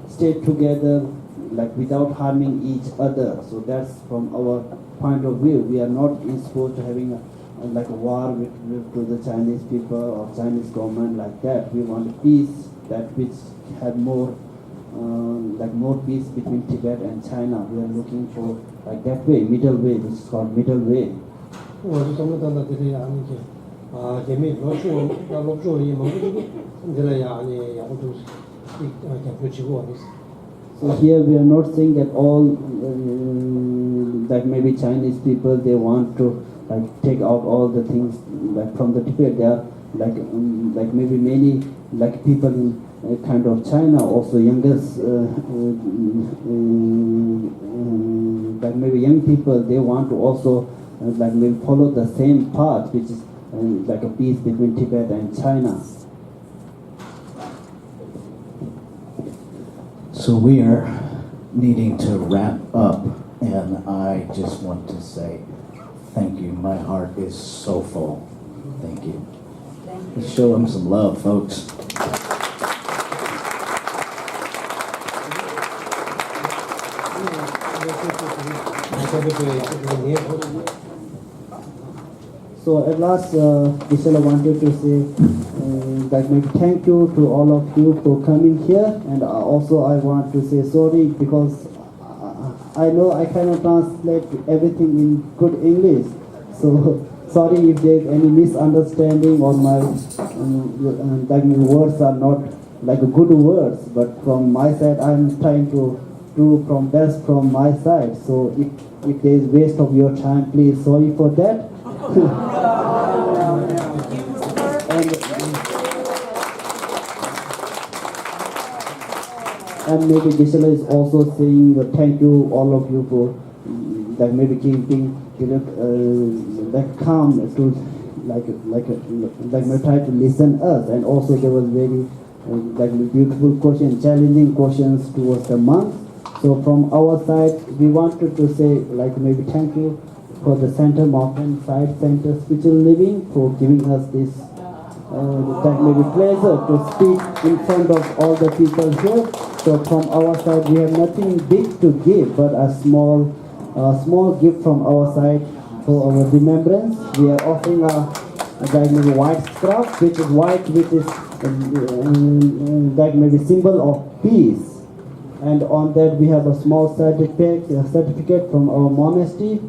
stay together like without harming each other. So that's from our point of view. We are not supposed to having like a war to the Chinese people or Chinese government like that. We want peace, that which have more like more peace between Tibet and China. We are looking for like that way, middle way, which is called middle way. 어디 something 들이 아니지 재미 로슈이 먹고 들어야 아니 야구도 붙이고 어디서 So here we are not saying that all that maybe Chinese people they want to like take out all the things like from the Tibet. They are like maybe many like people in kind of China also youngest like maybe young people they want to also like maybe follow the same path which is like a peace between Tibet and China. So we are needing to wrap up, and I just want to say thank you. My heart is so full. Thank you. Let's show them some love, folks. So at last, Gisela wanted to say that maybe thank you to all of you for coming here, and also I want to say sorry because I know I cannot translate everything in good English. So sorry if there is any misunderstanding or my like words are not like good words, but from my side I'm trying to do from best from my side. So if there is waste of your time, please sorry for that. And maybe Gisela is also saying thank you all of you for like maybe keeping like calm to like maybe try to listen us, and also there was very like beautiful question, challenging questions towards the monks. So from our side we wanted to say like maybe thank you for the Center Mountainside Center Spiritual Living for giving us this that may be pleasure to speak in front of all the people here. So from our side we have nothing big to give, but a small gift from our side for our remembrance. We are offering a white scarf, which is white, which is that may be symbol of peace. And on that we have a small certificate from our monastery.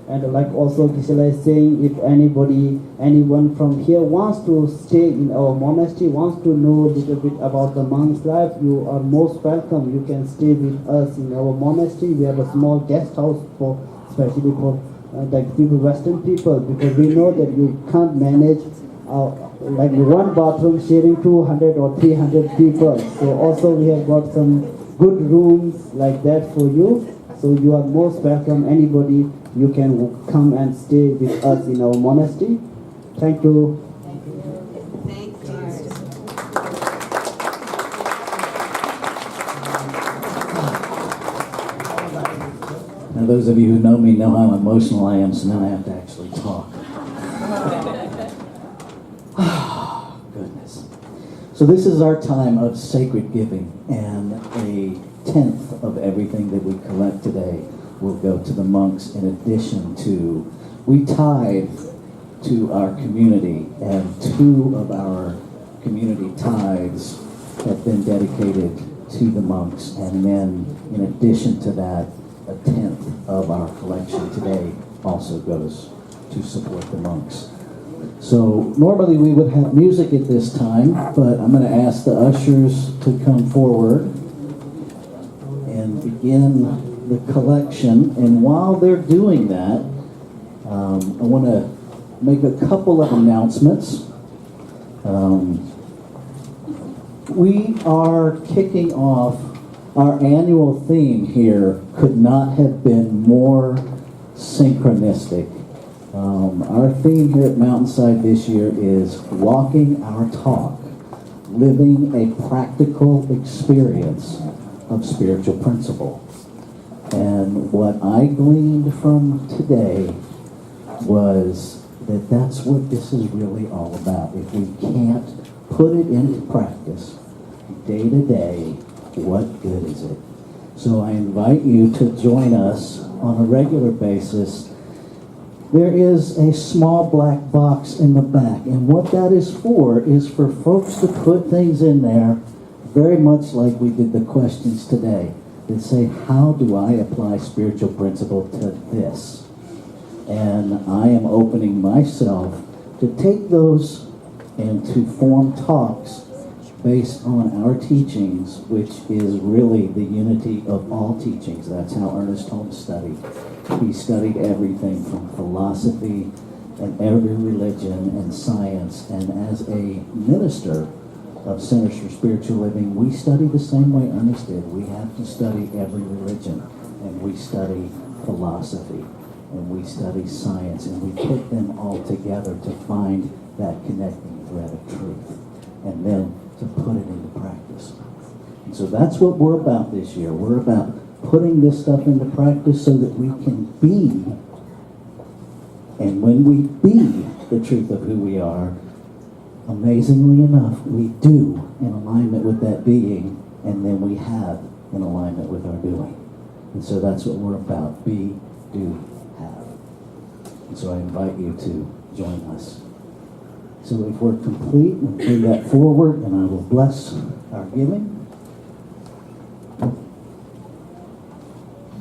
And like also Gisela is saying, if anyone from here wants to stay in our monastery, wants to know a little bit about the monk's life, you are most welcome. You can stay with us in our monastery. We have a small guest house especially for like people, Western people, because we know that you can't manage like one bathroom sharing 200 or 300 people. So also we have got some good rooms like that for you. So you are most welcome. Anybody, you can come and stay with us in our monastery. Thank you. Now those of you who know me know how emotional I am, so now I have to actually talk. Goodness. So this is our time of sacred giving, and a tenth of everything that we collect today will go to the monks, in addition to, we tithe to our community, and 2 of our community tithes have been dedicated to the monks, and then in addition to that, a tenth of our collection today also goes to support the monks. So normally we would have music at this time, but I'm going to ask the ushers to come forward and begin the collection. And while they're doing that, I want to make a couple of announcements. We are kicking off our annual theme here. Could not have been more synchronistic. Our theme here at Mountainside this year is walking our talk, living a practical experience of spiritual principle. And what I gleaned from today was that that's what this is really all about. If we can't put it into practice day to day, what good is it? So I invite you to join us on a regular basis. There is a small black box in the back, and what that is for folks to put things in there, very much like we did the questions today, that say, how do I apply spiritual principle to this? And I am opening myself to take those and to form talks based on our teachings, which is really the unity of all teachings. That's how Ernest Holmes studied. He studied everything from philosophy and every religion and science. And as a minister of Centers for Spiritual Living, we study the same way Ernest did. We have to study every religion, and we study philosophy, and we study science, and we put them all together to find that connecting thread of truth, and then to put it into practice. And so that's what we're about this year. We're about putting this stuff into practice so that we can be, and when we be the truth of who we are, amazingly enough, we do in alignment with that being, and then we have in alignment with our doing. And so that's what we're about. Be, do, have. And so I invite you to join us. So if we're complete, we'll bring that forward, and I will bless our giving.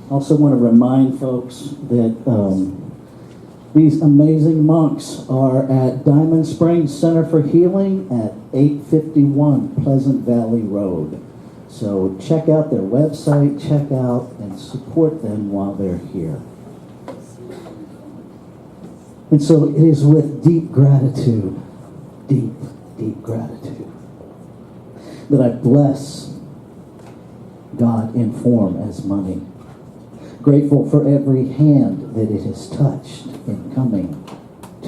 Also want to remind folks that these amazing monks are at Diamond Springs Center for Healing at 851 Pleasant Valley Road. So check out their website, check out and support them while they're here. And so it is with deep gratitude, deep gratitude, that I bless God in form as money. Grateful for every hand that it has touched in coming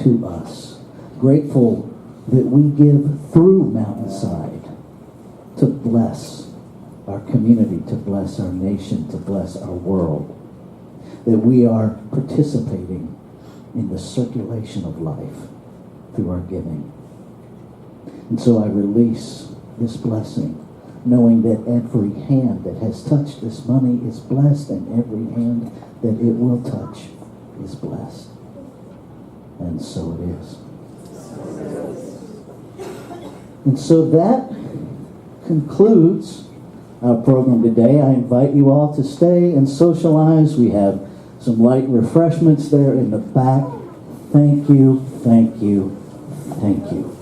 to us. Grateful that we give through Mountainside to bless our community, to bless our nation, to bless our world. That we are participating in the circulation of life through our giving. And so I release this blessing, knowing that every hand that has touched this money is blessed, and every hand that it will touch is blessed. And so it is. And so that concludes our program today. I invite you all to stay and socialize. We have some light refreshments there in the back. Thank you, thank you, thank you.